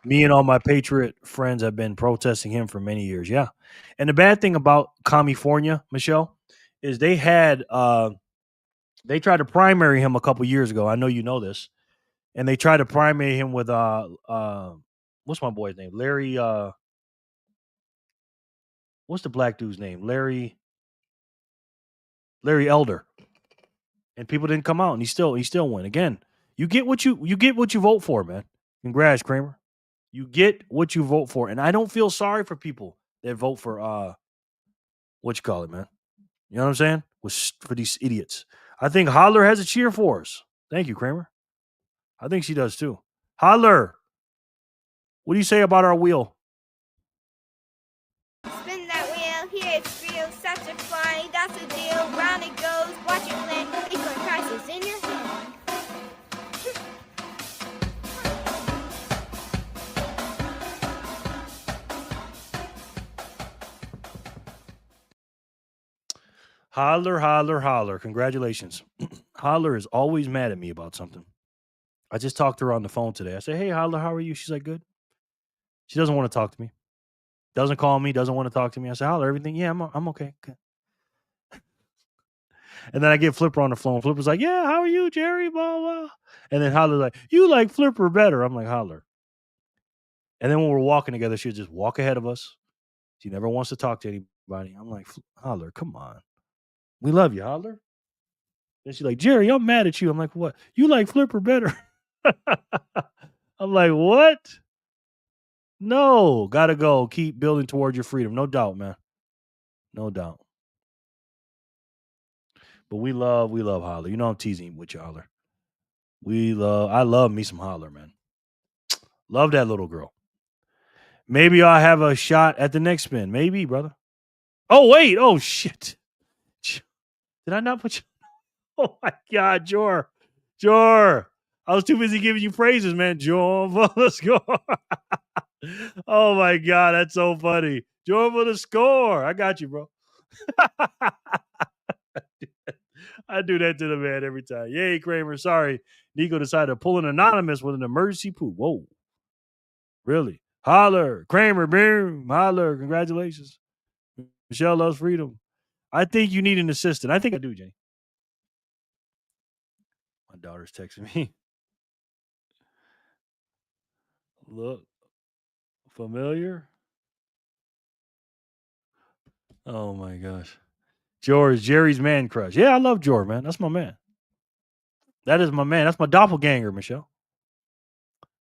Me and all my Patriot friends have been protesting him for many years. Yeah. And the bad thing about California, Michelle, is they tried to primary him a couple years ago. I know you know this. And they tried to primary him with what's my boy's name? Larry what's the black dude's name? Larry Elder. and people didn't come out, and he still won. Again, you get what you vote for, man. Congrats, Kramer. You get what you vote for, and I don't feel sorry for people that vote for what you call it, man. You know what I'm saying? For these idiots. I think Holler has a cheer for us. Thank you, Kramer. I think she does too. Holler, what do you say about our wheel? Spin that wheel, here it's real, such a fun, that's a deal. Round it goes, watch it land, Bitcoin prices in your hand. Holler, holler, holler. Congratulations. Holler is always mad at me about something. I just talked to her on the phone today. I said, hey, Holler, how are you? She's like, good. She doesn't want to talk to me. Doesn't call me, doesn't want to talk to me. I said, Holler, everything? Yeah, I'm okay. And then I get Flipper on the phone. Flipper's like, yeah, how are you, Jerry? Blah, blah. And then Holler's like, you like Flipper better. I'm like, Holler. And then when we're walking together, she'll just walk ahead of us. She never wants to talk to anybody. I'm like, Holler, come on. We love you, Holler. And she's like, Jerry, I'm mad at you. I'm like, what? You like Flipper better. I'm like, what? No, gotta go. Keep building towards your freedom. No doubt, man. No doubt. But we love Holler. You know I'm teasing with you, Holler. I love me some Holler, man. Love that little girl. Maybe I'll have a shot at the next spin. Maybe, brother. Oh, wait. Oh, shit. Did I not put you? Oh, my God, Jor. I was too busy giving you praises, man. Jor for the score. Oh, my God. That's so funny. Jor for the score. I got you, bro. I do that to the man every time. Yay, Kramer. Sorry. Nico decided to pull an anonymous with an emergency poop. Whoa. Really? Holler. Kramer. Boom. Holler. Congratulations. Michelle loves freedom. I think you need an assistant. I think I do, Jenny. My daughter's texting me. Look familiar? Oh my gosh. George, Jerry's man crush. Yeah, I love George, man. That's my man. That is my man. That's my doppelganger, Michelle.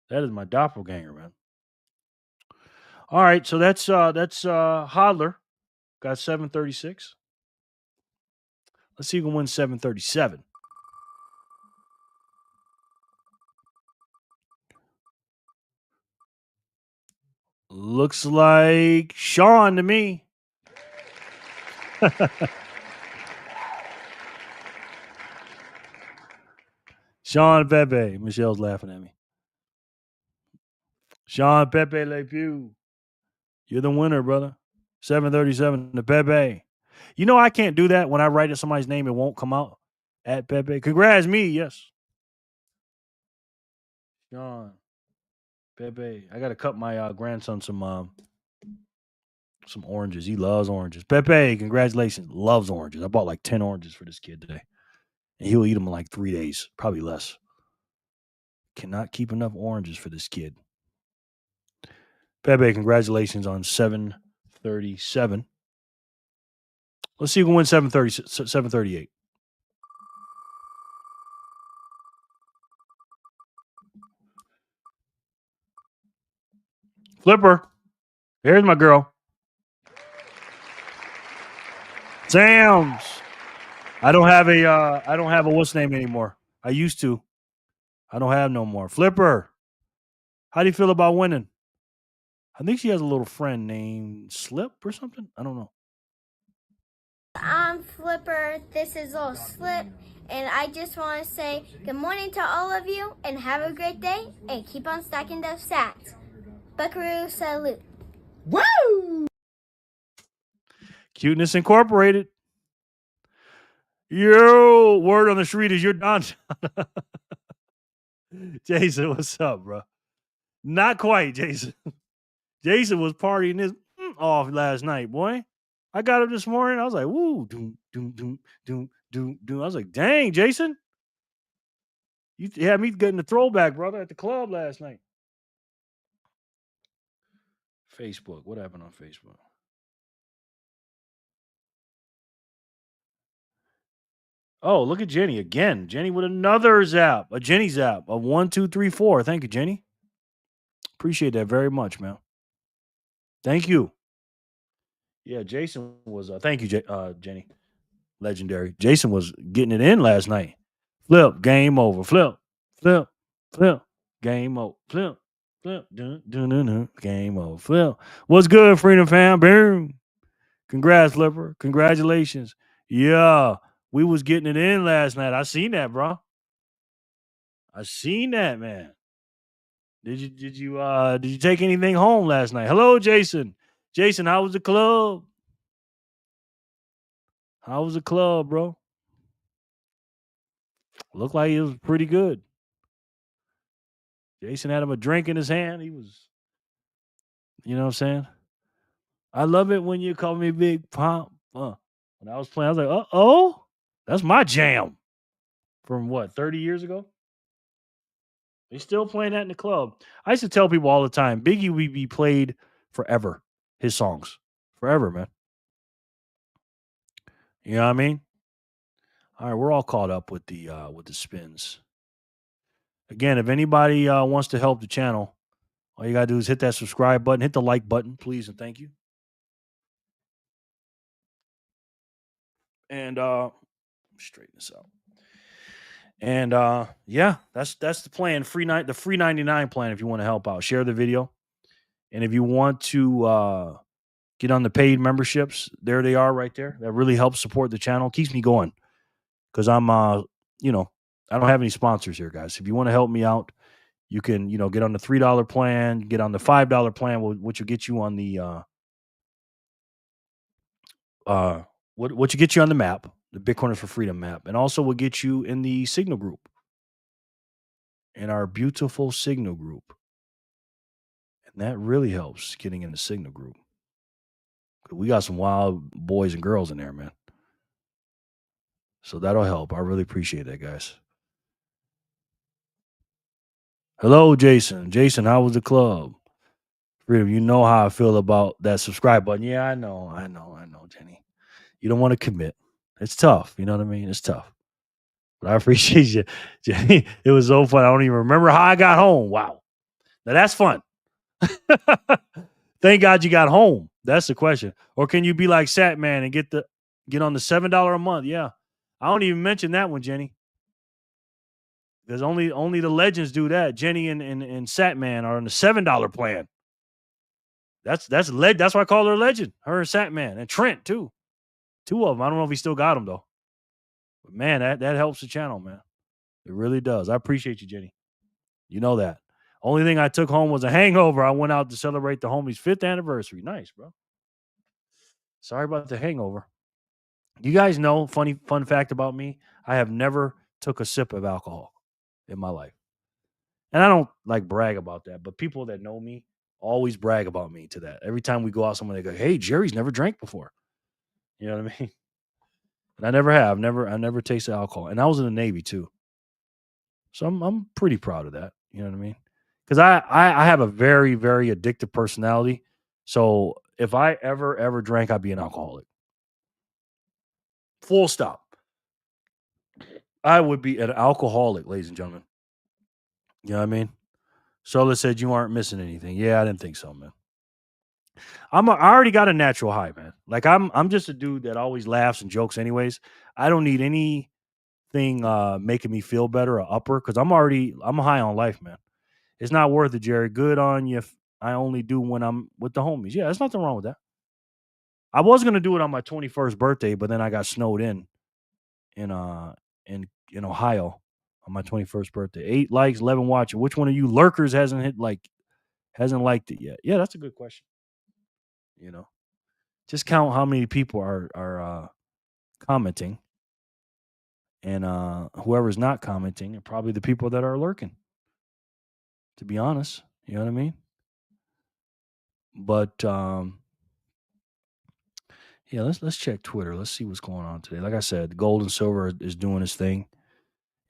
That is my doppelganger, man. All right, so that's Hodler. Got 736. Let's see who can win 737. Looks like Sean to me. Sean Pepe. Michelle's laughing at me. Sean Pepe Le Pew. You're the winner, brother. 737 to Pepe. You know I can't do that when I write somebody's name, it won't come out at Pepe. Congrats, me, yes. Sean Pepe. I gotta cut my grandson some oranges. He loves oranges. Pepe, congratulations. Loves oranges. I bought like 10 oranges for this kid today. And he'll eat them in like 3 days, probably less. Cannot keep enough oranges for this kid. Pepe, congratulations on 737. Let's see who can win 738. Flipper. Here's my girl. Sam's. I don't have a what's name anymore. I used to. I don't have no more. Flipper. How do you feel about winning? I think she has a little friend named Slip or something. I don't know. I'm Flipper, this is Little Slip, and I just want to say good morning to all of you, and have a great day, and keep on stacking those sats. Buckaroo salute. Woo! Cuteness Incorporated. Yo, word on the street is you're done. Jason, what's up, bro? Not quite, Jason. Jason was partying his off last night, boy. I got up this morning. I was like, woo, doom, doom, doom, doom, doom, doom. I was like, dang, Jason. You had me getting the throwback, brother, at the club last night. Facebook. What happened on Facebook? Oh, look at Jenny again. Jenny with another zap, a Jenny zap of 1, 2, 3, 4. Thank you, Jenny. Appreciate that very much, man. Thank you. Yeah, Jason was. Thank you, Jenny. Legendary. Jason was getting it in last night. Flip, game over. Flip, flip, flip, game over. Flip, flip, dun, dun, dun, dun, game over. Flip. What's good, Freedom Fam? Boom. Congrats, Flipper. Congratulations. Yeah, we was getting it in last night. I seen that, bro. I seen that, man. Did you take anything home last night? Hello, Jason. Jason, how was the club? How was the club, bro? Looked like it was pretty good. Jason had him a drink in his hand. He was, you know what I'm saying? I love it when you call me Big Pop. When I was playing, I was like, oh, that's my jam. From what, 30 years ago? They still playing that in the club. I used to tell people all the time, Biggie would be played forever. His songs. Forever, man. You know what I mean? All right, we're all caught up with the spins. Again, if anybody wants to help the channel, all you gotta do is hit that subscribe button, hit the like button, please and thank you. And straighten this out. And yeah, that's the plan. The free 99 plan if you want to help out. Share the video. And if you want to get on the paid memberships, there they are right there. That really helps support the channel, keeps me going. Because I'm I don't have any sponsors here, guys. If you want to help me out, you can, get on the $3 plan, get on the $5 plan, which will get you on the what you get you on the map, the Bitcoiners for Freedom map, and also will get you in the Signal group, in our beautiful Signal group, and that really helps getting in the Signal group. We got some wild boys and girls in there, man. So that'll help. I really appreciate that, guys. Hello, Jason. Jason, how was the club? Freedom, you know how I feel about that subscribe button. Yeah, I know, Jenny. You don't want to commit. It's tough. You know what I mean? It's tough. But I appreciate you, Jenny. It was so fun. I don't even remember how I got home. Wow. Now that's fun. Thank God you got home. That's the question. Or can you be like Satman and get on the $7 a month? Yeah. I don't even mention that one, Jenny. Because only the legends do that. Jenny and Satman are on the $7 plan. That's why I call her a legend. Her and Satman and Trent too. Two of them. I don't know if he still got them though. But man, that helps the channel, man. It really does. I appreciate you, Jenny. You know that. Only thing I took home was a hangover. I went out to celebrate the homie's 5th anniversary. Nice, bro. Sorry about the hangover. You guys know, fun fact about me, I have never took a sip of alcohol in my life. And I don't like brag about that, but people that know me always brag about me to that. Every time we go out, someone they go, "Hey, Jerry's never drank before." You know what I mean? And I never have. I never tasted alcohol. And I was in the Navy too. So I'm pretty proud of that. You know what I mean? Because I have a very, very addictive personality. So if I ever drank, I'd be an alcoholic. Full stop. I would be an alcoholic, ladies and gentlemen. You know what I mean? Sola said you aren't missing anything. Yeah, I didn't think so, man. I already got a natural high, man. Like I'm just a dude that always laughs and jokes anyways. I don't need anything making me feel better or upper because I'm high on life, man. It's not worth it, Jerry. Good on you. I only do when I'm with the homies. Yeah, there's nothing wrong with that. I was gonna do it on my 21st birthday, but then I got snowed in in Ohio on my 21st birthday. 8 likes, 11 watching. Which one of you lurkers hasn't liked it yet? Yeah, that's a good question. Just count how many people are commenting, and whoever's not commenting are probably the people that are lurking. To be honest, you know what I mean. But yeah, let's check Twitter. Let's see what's going on today. Like I said, Gold and Silver is doing his thing.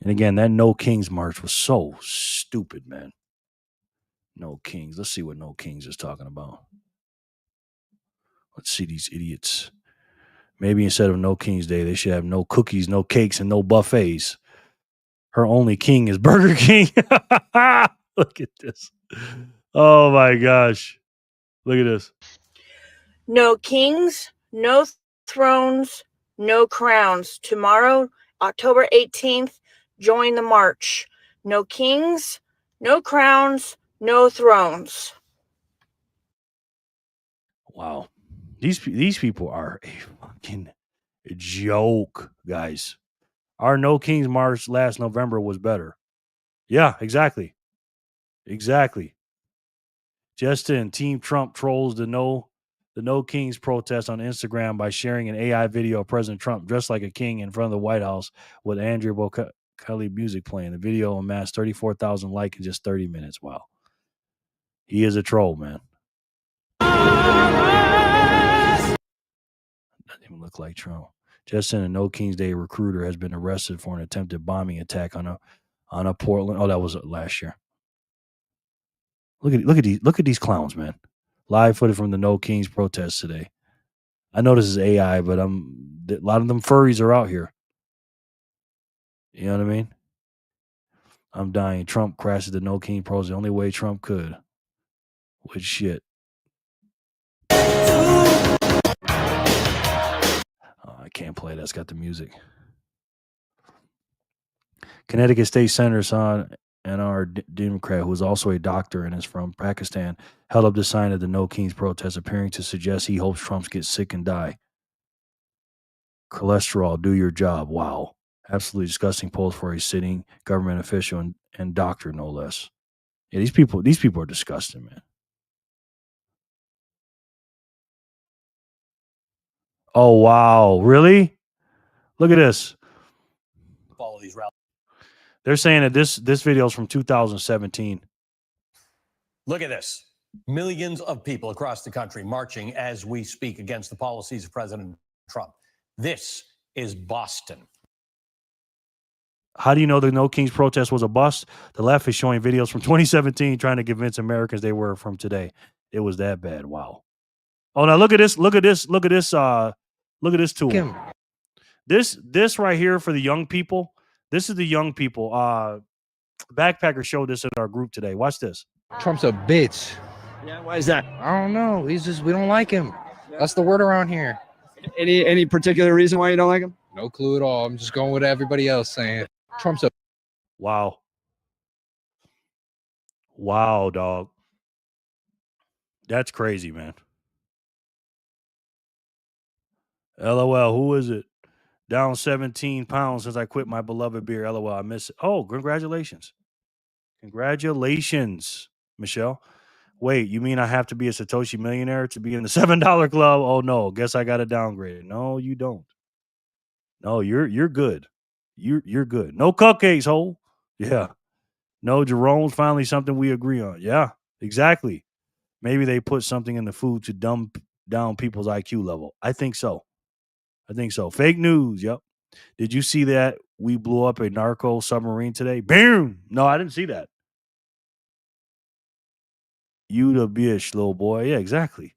And again, that No Kings march was so stupid, man. No Kings. Let's see what No Kings is talking about. Let's see these idiots. Maybe instead of No King's Day, they should have no cookies, no cakes, and no buffets. Her only king is Burger King. Look at this. Oh my gosh. Look at this. No kings, no thrones, no crowns. Tomorrow, October 18th, join the march. No kings, no crowns, no thrones. Wow. These people are a fucking joke, guys. Our No Kings March last November was better. Yeah, exactly. Exactly. Justin, Team Trump trolls the No Kings protest on Instagram by sharing an AI video of President Trump dressed like a king in front of the White House with Andrea Bocelli music playing. The video amassed 34,000 likes in just 30 minutes. Wow. He is a troll, man. Doesn't even look like Trump. Justin, a No King's Day recruiter, has been arrested for an attempted bombing attack on a Portland. Oh, that was last year. Look at these clowns, man. Live footage from the No Kings protest today. I know this is AI, but a lot of them furries are out here. You know what I mean? I'm dying. Trump crashes the No King protest the only way Trump could. With shit. Oh, I can't play that. It's got the music. Connecticut State Senator Son and our Democrat, who is also a doctor and is from Pakistan, held up the sign at the No Kings protest, appearing to suggest he hopes Trump gets sick and die. Cholesterol, do your job. Wow. Absolutely disgusting post for a sitting government official and doctor, no less. Yeah, these people are disgusting, man. Oh, wow. Really? Look at this. Follow these rallies. They're saying that this video is from 2017. Look at this. Millions of people across the country marching as we speak against the policies of President Trump. This is Boston. How do you know the No Kings protest was a bust? The left is showing videos from 2017 trying to convince Americans they were from today. It was that bad. Wow. Oh, now look at this. Look at this. Look at this. Look at this tool. This right here for the young people. This is the young people. Backpacker showed this in our group today. Watch this. Trump's a bitch. Yeah, why is that? I don't know. We don't like him. That's the word around here. Any particular reason why you don't like him? No clue at all. I'm just going with everybody else saying Trump's a Wow. Wow, dog. That's crazy, man. LOL, who is it? Down 17 pounds since I quit my beloved beer. LOL, I miss it. Oh, congratulations. Congratulations, Michelle. Wait, you mean I have to be a Satoshi millionaire to be in the $7 club? Oh no, guess I got to downgrade. No, you don't. No, you're good. You're good. No cupcakes, ho. Yeah. No, Jerome's finally something we agree on. Yeah, exactly. Maybe they put something in the food to dumb down people's IQ level. I think so. Fake news. Yep. Did you see that we blew up a narco submarine today? Boom. No, I didn't see that. You the bitch, little boy. Yeah, exactly.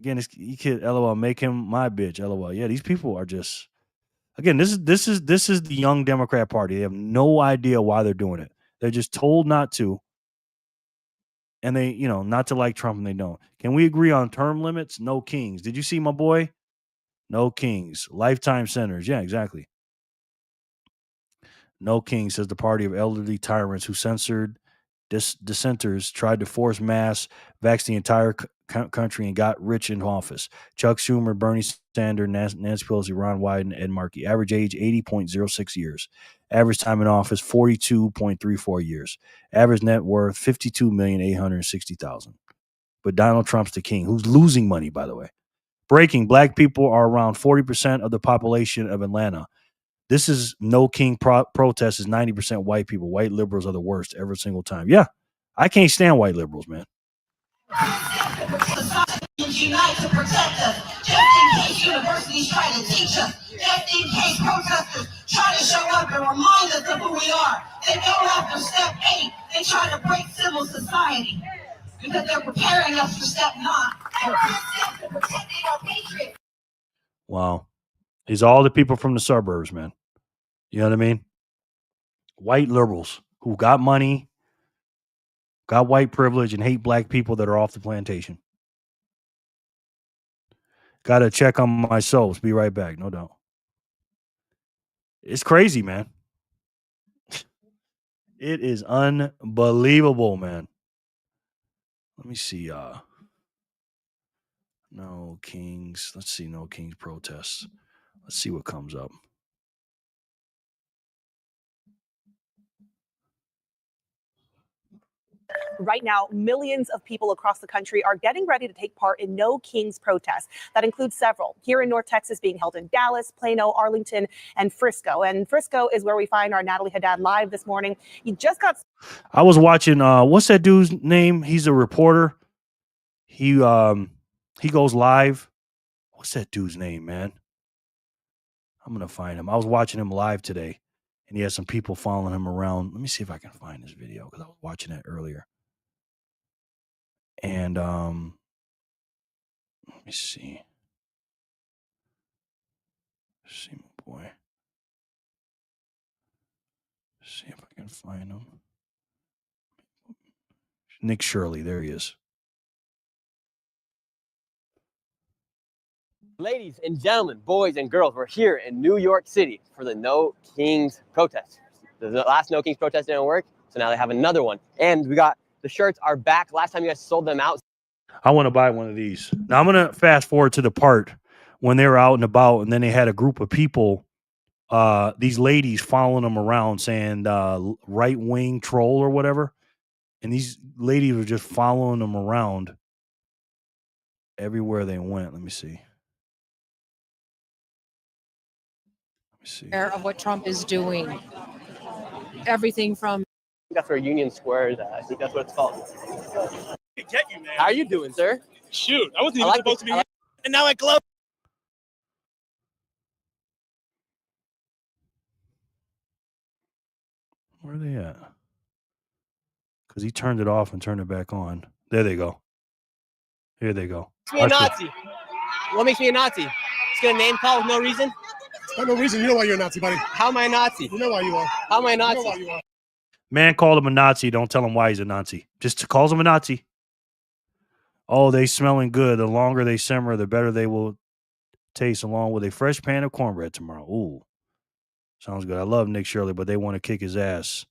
Again, you kid, LOL, make him my bitch. LOL. Yeah, these people are just. Again, this is the young Democrat Party. They have no idea why they're doing it. They're just told not to. And they, not to like Trump, and they don't. Can we agree on term limits? No kings. Did you see my boy? No kings. Lifetime senators. Yeah, exactly. No kings, says the party of elderly tyrants who censored dissenters, tried to force mass vax the entire country, and got rich in office. Chuck Schumer, Bernie Sanders, Nancy Pelosi, Ron Wyden, and Ed Markey. Average age 80.06 years. Average time in office 42.34 years. Average net worth $52,860,000. But Donald Trump's the king, who's losing money, by the way. Breaking: black people are around 40% of the population of Atlanta. This is No King protest is 90% white people. White liberals are the worst every single time. Yeah, I can't stand white liberals, man. Unite to protect us, just in case universities try to teach us, just in case protesters try to show up and remind us of who we are. They don't have to step 8 and try to break civil society because they're preparing us for step 9. And we're protecting our patriots. Wow. These are all the people from the suburbs, man. You know what I mean? White liberals who got money, got white privilege, and hate black people that are off the plantation. Got to check on my souls. Be right back. No doubt. It's crazy, man. It is unbelievable, man. Let me see. No Kings. Let's see. No Kings protests. Let's see what comes up. Right now, millions of people across the country are getting ready to take part in No Kings protests. That includes several here in North Texas being held in Dallas, Plano, Arlington, and Frisco. And Frisco is where we find our Natalie Haddad live this morning. He just got. I was watching. What's that dude's name? He's a reporter. He goes live. What's that dude's name, man? I'm gonna find him. I was watching him live today, and he has some people following him around. Let me see if I can find this video because I was watching it earlier. And let me see. See my boy. See if I can find him. Nick Shirley, there he is. Ladies and gentlemen, boys and girls, we're here in New York City for the No Kings protest. The last No Kings protest didn't work, so now they have another one. And we got the shirts are back. Last time you guys sold them out. I want to buy one of these. Now I'm gonna fast forward to the part when they were out and about, and then they had a group of people, these ladies following them around saying right wing troll or whatever. And these ladies were just following them around everywhere they went. Let me see. Of what Trump is doing. Everything from. That's where Union Square is at. I think that's what it's called. How are you doing, sir? Shoot, I wasn't even supposed to be here. And now I close. Where are they at? Because he turned it off and turned it back on. There they go. Here they go. Makes me a Nazi. What makes me a Nazi? Just gonna name call with no reason? For no reason. You know why you're a Nazi, buddy. How am I a Nazi? You know why you are. How am I a Nazi? You know why you are. Man called him a Nazi. Don't tell him why he's a Nazi. Just calls him a Nazi. Oh, they smelling good. The longer they simmer, the better they will taste, along with a fresh pan of cornbread tomorrow. Ooh, sounds good. I love Nick Shirley, but they want to kick his ass.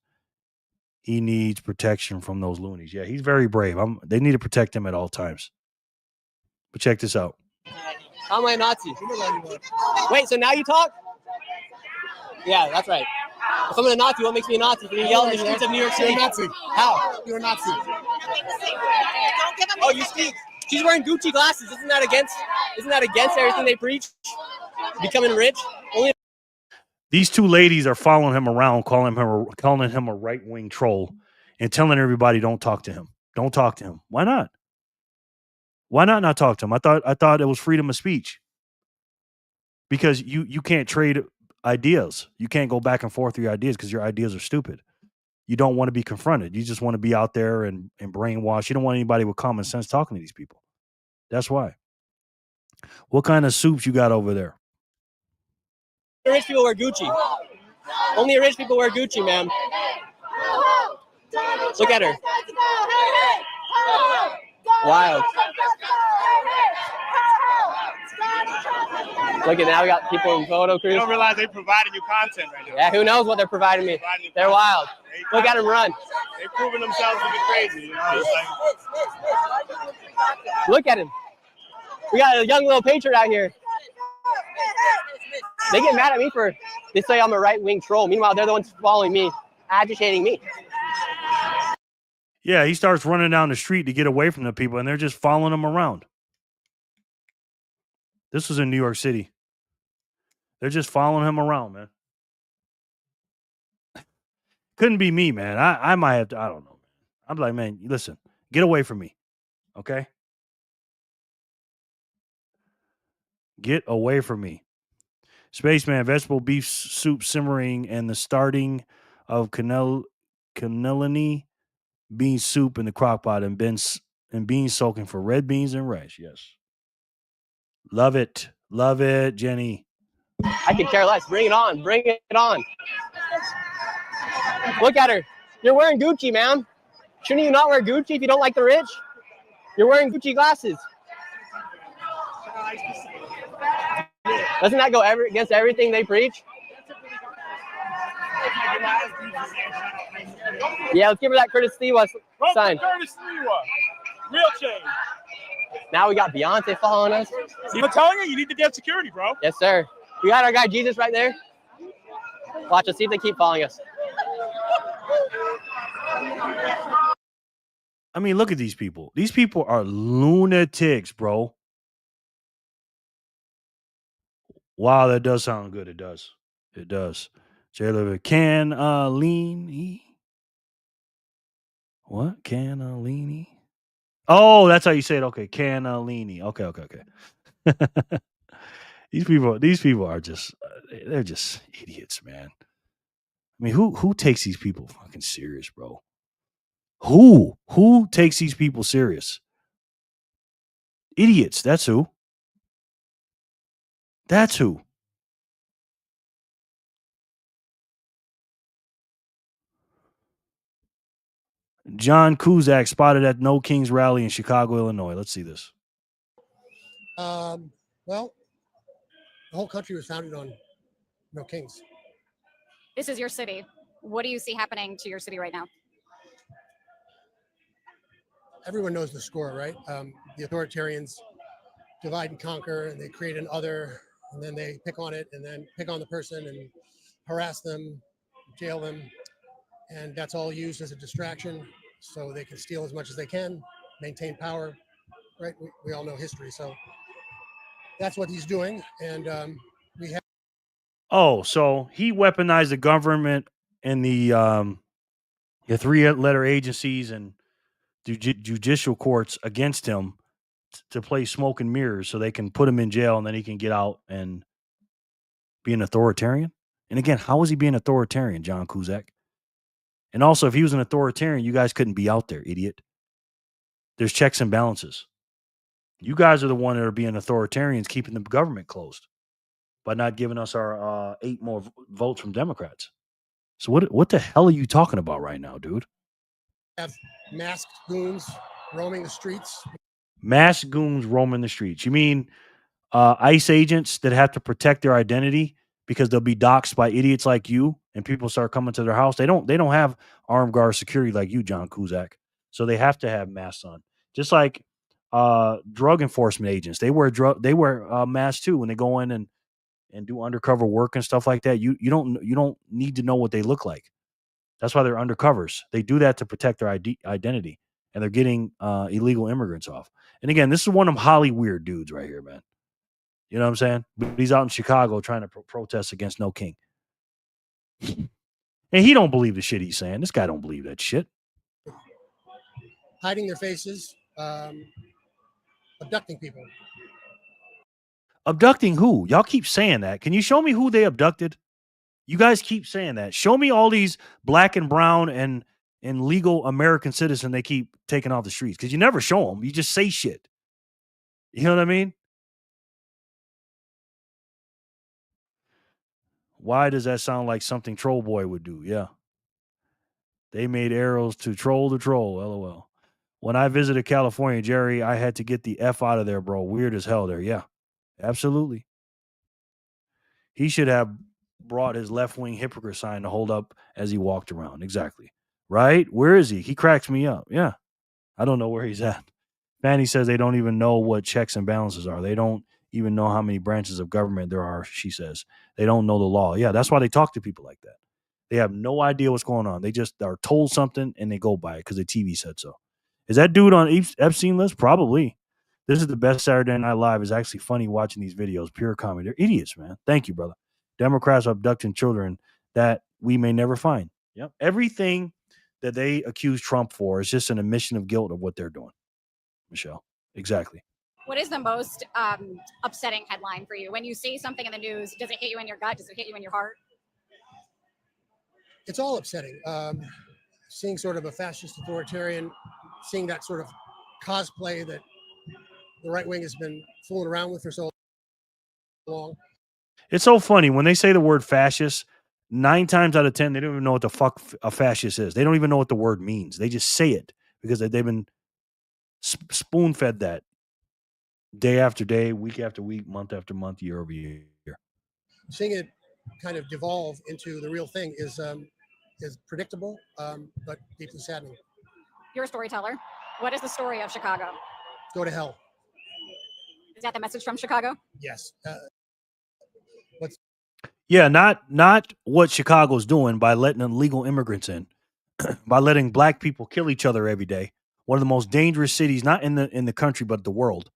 He needs protection from those loonies. Yeah, he's very brave. They need to protect him at all times. But check this out. How am I a Nazi? Wait, so now you talk? Yeah, that's right. If I'm a Nazi, what makes me a Nazi? Can you yell in the streets of New York City? You're a Nazi. How? You're a Nazi. Oh, you speak. She's wearing Gucci glasses. Isn't that against everything they preach? Becoming rich? Only. These two ladies are following him around, calling him a right-wing troll, and telling everybody don't talk to him. Don't talk to him. Why not? Why not talk to him? I thought it was freedom of speech. Because you can't trade ideas. You can't go back and forth with your ideas because your ideas are stupid. You don't want to be confronted. You just want to be out there and brainwash. You don't want anybody with common sense talking to these people. That's why. What kind of soups you got over there? Rich people wear Gucci. Only rich people wear Gucci, ma'am. Look at her. Wild. Look at now, we got people in photo crews. You don't realize they're providing you content right now. Yeah, who knows what they're providing me? They're wild. Look at them run. They're proving themselves to be crazy. You know? Look at him. We got a young little patriot out here. They get mad at me they say I'm a right-wing troll. Meanwhile, they're the ones following me, agitating me. Yeah, he starts running down the street to get away from the people, and they're just following him around. This was in New York City. They're just following him around, man. Couldn't be me, man. I might have to, I don't know. I'm like, man, listen, get away from me, okay? Get away from me. Spaceman, vegetable beef soup simmering and the starting of cannellini bean soup in the crock pot and beans soaking for red beans and rice. Yes. Love it. Love it, Jenny. I could care less. Bring it on. Bring it on. Look at her. You're wearing Gucci, man. Shouldn't you not wear Gucci if you don't like the rich? You're wearing Gucci glasses. Doesn't that go against everything they preach? Yeah, let's give her that Curtis Lewa sign. Curtis Lewa. Real change. Now we got Beyonce following us. See, I'm telling you, you need the damn security, bro. Yes, sir. We got our guy Jesus right there. Watch us, see if they keep following us. I mean, look at these people. These people are lunatics, bro. Wow, that does sound good. It does. It does. Can-a-lean-y. What? Can-a-lean-y? Oh, that's how you say it. Okay. Can-a-lean-y. Okay. These people are just, they're just idiots, man. I mean, who takes these people fucking serious, bro? Who takes these people serious? Idiots. That's who. John Cusack spotted at No Kings rally in Chicago, Illinois. Let's see this. Well, the whole country was founded on No Kings. This is your city. What do you see happening to your city right now? Everyone knows the score, right? The authoritarians divide and conquer, and they create an other, and then they pick on it, and then pick on the person and harass them, jail them, and that's all used as a distraction so they can steal as much as they can, maintain power, right? We all know history, so that's what he's doing, and we have. Oh, so he weaponized the government and the 3-letter agencies and judicial courts against him to play smoke and mirrors so they can put him in jail and then he can get out and be an authoritarian. And again, how is he being authoritarian, John Cusack? And also, if he was an authoritarian, you guys couldn't be out there, idiot. There's checks and balances. You guys are the one that are being authoritarians, keeping the government closed by not giving us our 8 more votes from Democrats. So what the hell are you talking about right now, dude? Have masked goons roaming the streets. Masked goons roaming the streets. You mean ICE agents that have to protect their identity because they'll be doxxed by idiots like you and people start coming to their house? They don't have armed guard security like you, John Cusack. So they have to have masks on. Just like drug enforcement agents. They wear masks too when they go in and do undercover work and stuff like that. You don't need to know what they look like. That's why they're undercovers. They do that to protect their identity, and they're getting illegal immigrants off. And again, this is one of them Holly weird dudes right here, man. You know what I'm saying? But he's out in Chicago trying to protest against No King. And he don't believe the shit he's saying. This guy don't believe that shit. Hiding their faces, abducting people. Abducting who? Y'all keep saying that. Can you show me who they abducted? You guys keep saying that. Show me all these black and brown and legal American citizens they keep taking off the streets, because you never show them. You just say shit. You know what I mean? Why does that sound like something Troll Boy would do? Yeah. They made arrows to troll the troll. LOL. When I visited California, Jerry, I had to get the F out of there, bro. Weird as hell there. Yeah. Absolutely. He should have brought his left-wing hypocrite sign to hold up as he walked around. Exactly. Right? Where is he? He cracks me up. Yeah. I don't know where he's at. Fanny says they don't even know what checks and balances are. They don't even know how many branches of government there are, she says. They don't know the law. Yeah, that's why they talk to people like that. They have no idea what's going on. They just are told something and they go by it because the TV said so. Is that dude on Epstein list? Probably. This is the best Saturday Night Live. It's actually funny watching these videos. Pure comedy. They're idiots, man. Thank you, brother. Democrats are abducting children that we may never find. Yep. Everything that they accuse Trump for is just an admission of guilt of what they're doing. Michelle. Exactly. What is the most upsetting headline for you? When you see something in the news, does it hit you in your gut? Does it hit you in your heart? It's all upsetting. Seeing sort of a fascist authoritarian, seeing that sort of cosplay that the right wing has been fooling around with for so long. along. It's so funny when they say the word fascist. 9 times out of 10, they don't even know what the fuck a fascist is. They don't even know what the word means. They just say it because they've been spoon-fed that day after day, week after week, month after month, year over year. Seeing it kind of devolve into the real thing is predictable, but deeply saddening. You're a storyteller. What is the story of Chicago? Go to hell. Is that the message from Chicago? Yes. Yeah, not what Chicago's doing by letting illegal immigrants in, by letting black people kill each other every day. One of the most dangerous cities, not in the country, but the world.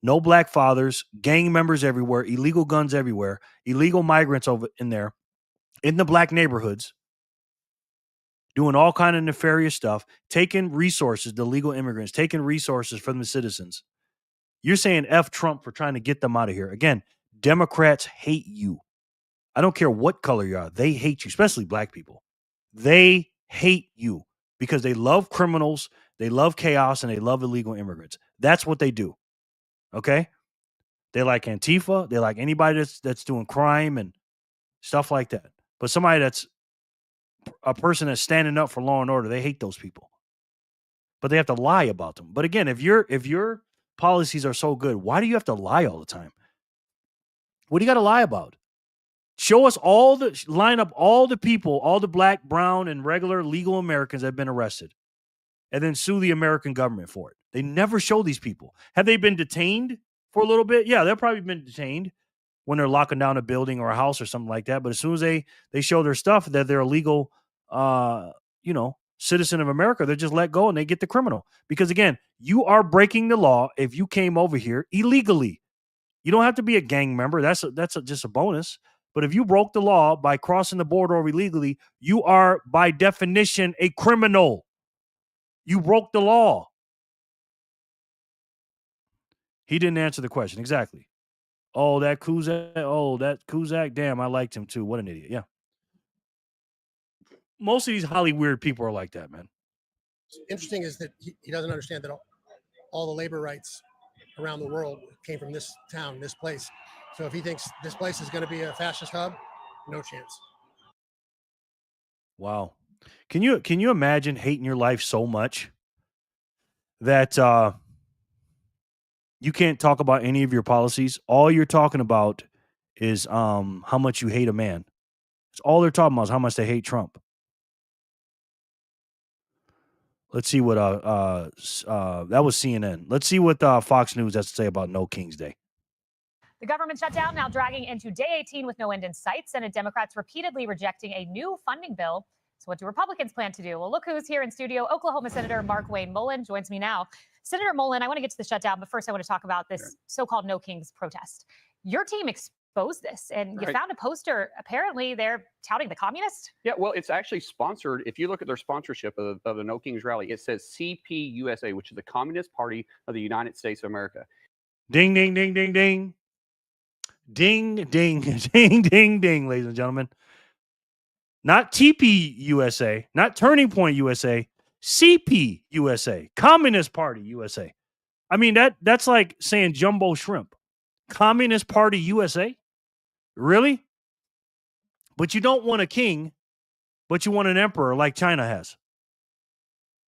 No black fathers, gang members everywhere, illegal guns everywhere, illegal migrants over in there, in the black neighborhoods, doing all kind of nefarious stuff, taking resources, the legal immigrants, taking resources from the citizens. You're saying F Trump for trying to get them out of here. Again, Democrats hate you. I don't care what color you are. They hate you, especially black people. They hate you because they love criminals, they love chaos, and they love illegal immigrants. That's what they do. Okay? They like Antifa. They like anybody that's doing crime and stuff like that. But somebody that's a person that's standing up for law and order, they hate those people. But they have to lie about them. But again, if your policies are so good, why do you have to lie all the time? What do you got to lie about? Show us line up all the people, all the black, brown, and regular legal Americans that have been arrested, and then sue the American government for it. They never show these people. Have they been detained for a little bit? Yeah, they've probably been detained when they're locking down a building or a house or something like that. But as soon as they show their stuff that they're a legal, citizen of America, they're just let go and they get the criminal. Because again, you are breaking the law if you came over here illegally. You don't have to be a gang member. That's just a bonus. But if you broke the law by crossing the border or illegally, you are by definition a criminal. You broke the law. He didn't answer the question. Exactly. Oh, that Kuzak. Damn, I liked him too. What an idiot. Yeah. Most of these Hollywood people are like that, man. Interesting is that he doesn't understand that all the labor rights around the world came from this town, this place. So if he thinks this place is going to be a fascist hub, no chance. Wow. Can you imagine hating your life so much that you can't talk about any of your policies? All you're talking about is how much you hate a man. It's all they're talking about is how much they hate Trump. Let's see what that was CNN. Let's see what Fox News has to say about No King's Day. The government shutdown now dragging into day 18 with no end in sight. Senate Democrats repeatedly rejecting a new funding bill. So what do Republicans plan to do? Well, look who's here in studio. Oklahoma Senator Mark Wayne Mullen joins me now. Senator Mullen, I want to get to the shutdown, but first I want to talk about this so-called No Kings protest. Your team exposed this, and you found a poster. Apparently, they're touting the communists. Yeah, well, it's actually sponsored. If you look at their sponsorship of the No Kings rally, it says CPUSA, which is the Communist Party of the United States of America. Ding, ding, ding, ding, ding. Ding, ding, ding, ding, ding, ladies and gentlemen. Not TP USA, not Turning Point USA, CP USA, Communist Party USA. I mean, that's like saying jumbo shrimp. Communist Party USA? Really? But you don't want a king, but you want an emperor like China has.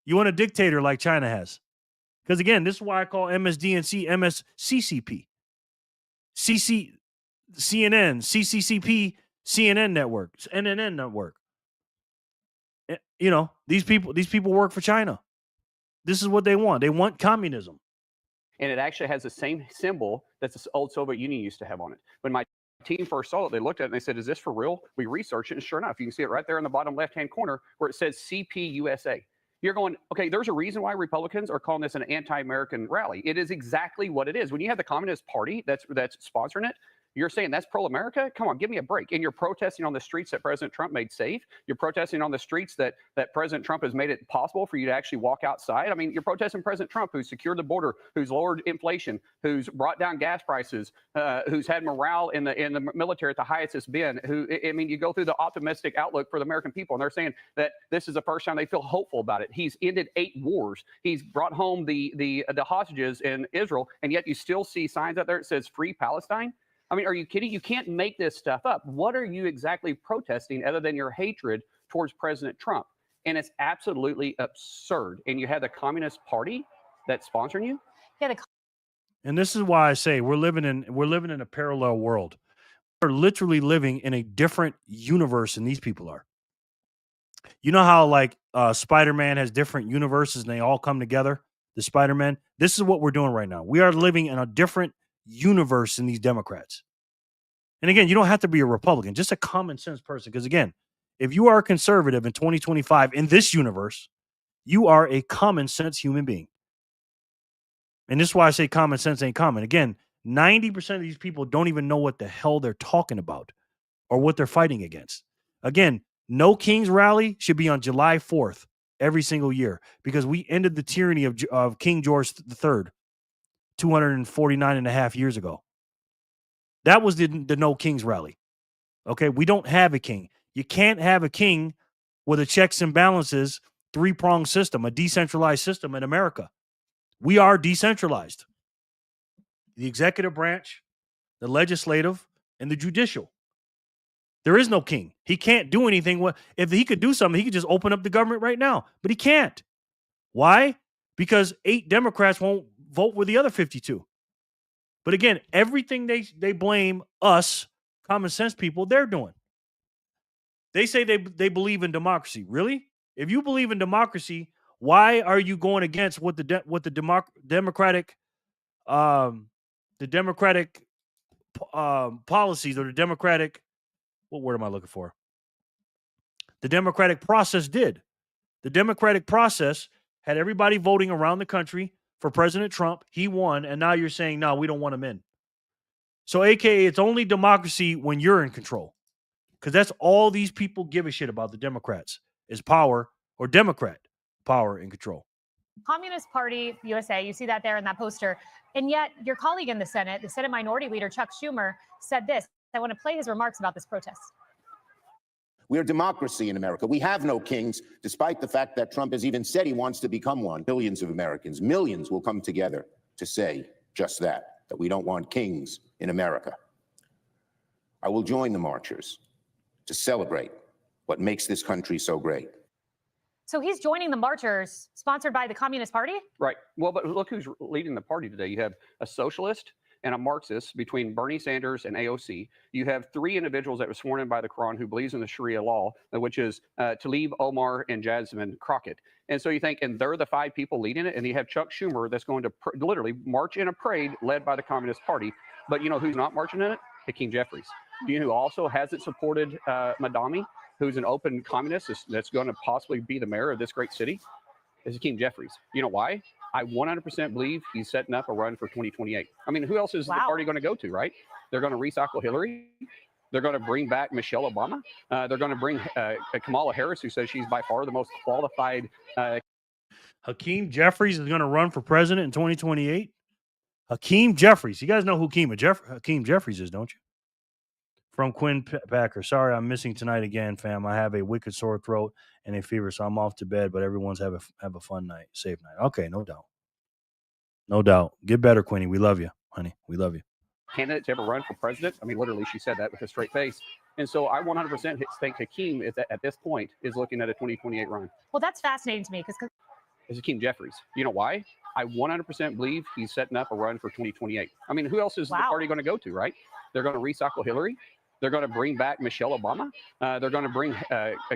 You want a dictator like China has. Because again, this is why I call MSDNC MSCCP. CNN, CCCP, CNN network, NNN network. You know, these people work for China. This is what they want. They want communism. And it actually has the same symbol that the old Soviet Union used to have on it. When my team first saw it, they looked at it and they said, is this for real? We researched it, and sure enough, you can see it right there in the bottom left-hand corner where it says CPUSA. You're going, okay, there's a reason why Republicans are calling this an anti-American rally. It is exactly what it is. When you have the Communist Party that's sponsoring it, you're saying that's pro-America? Come on, give me a break. And you're protesting on the streets that President Trump made safe. You're protesting on the streets that President Trump has made it possible for you to actually walk outside. I mean, you're protesting President Trump, who's secured the border, who's lowered inflation, who's brought down gas prices, who's had morale in the military at the highest it's been. You go through the optimistic outlook for the American people, and they're saying that this is the first time they feel hopeful about it. He's ended 8 wars. He's brought home the hostages in Israel, and yet you still see signs out there that says Free Palestine. I mean, are you kidding? You can't make this stuff up. What are you exactly protesting other than your hatred towards President Trump? And it's absolutely absurd. And you have the Communist Party that's sponsoring you. Yeah, And this is why I say we're living in a parallel world. We're literally living in a different universe than these people are. You know how like Spider-Man has different universes and they all come together, the Spider-Man? This is what we're doing right now. We are living in a different universe than these Democrats. And again, you don't have to be a Republican, just a common sense person. Because again, if you are a conservative in 2025 in this universe, you are a common sense human being. And this is why I say common sense ain't common. Again, 90% of these people don't even know what the hell they're talking about or what they're fighting against. Again, No Kings Rally should be on July 4th every single year because we ended the tyranny of King George III 249 and a half years ago. That was the No Kings Rally. Okay, we don't have a king. You can't have a king with a checks and balances, three-pronged system, a decentralized system in America. We are decentralized. The executive branch, the legislative, and the judicial. There is no king. He can't do anything. If he could do something, he could just open up the government right now. But he can't. Why? Because 8 Democrats won't vote with the other 52. But again, everything they blame us, common sense people, they're doing. They say they believe in democracy. Really? If you believe in democracy, why are you going against what the Democratic policies or the Democratic, what word am I looking for? The democratic process did. The democratic process had everybody voting around the country for President Trump. He won, and now you're saying, no, we don't want him in. So, AKA, it's only democracy when you're in control. Because that's all these people give a shit about, the Democrats, is power or Democrat power and control. Communist Party USA, you see that there in that poster. And yet your colleague in the Senate Minority Leader Chuck Schumer, said this. I want to play his remarks about this protest. We're democracy in America. We have no kings, despite the fact that Trump has even said he wants to become one. Billions of Americans, millions will come together to say just that we don't want kings in America. I will join the marchers to celebrate what makes this country so great. So he's joining the marchers sponsored by the Communist Party? Right. Well, but look who's leading the party today. You have a socialist and a Marxist between Bernie Sanders and AOC. You have 3 individuals that were sworn in by the Quran who believes in the Sharia law, which is Tlaib, Omar, and Jasmine Crockett. And so you think, and they're the 5 people leading it, and you have Chuck Schumer that's going to literally march in a parade led by the Communist Party. But you know who's not marching in it? Hakeem Jeffries. Do you know who also hasn't supported Madami, who's an open communist that's going to possibly be the mayor of this great city? Is Hakeem Jeffries. You know why? I 100% believe he's setting up a run for 2028. I mean, who else is the party going to go to, right? They're going to recycle Hillary. They're going to bring back Michelle Obama. They're going to bring Kamala Harris, who says she's by far the most qualified. Hakeem Jeffries is going to run for president in 2028. Hakeem Jeffries. You guys know who Hakeem Jeffries is, don't you? From Quinn Packer. Sorry, I'm missing tonight again, fam. I have a wicked sore throat and a fever, so I'm off to bed. But everyone's have a fun night, safe night. Okay, no doubt, no doubt. Get better, Quinny. We love you, honey. We love you. Candidate to ever run for president. I mean, literally, she said that with a straight face. And so I 100% think Hakeem is at this point is looking at a 2028 run. Well, that's fascinating to me because is Hakeem Jeffries. You know why? I 100% believe he's setting up a run for 2028. I mean, who else is the party going to go to, right? They're going to recycle Hillary. They're going to bring back Michelle Obama. They're going to bring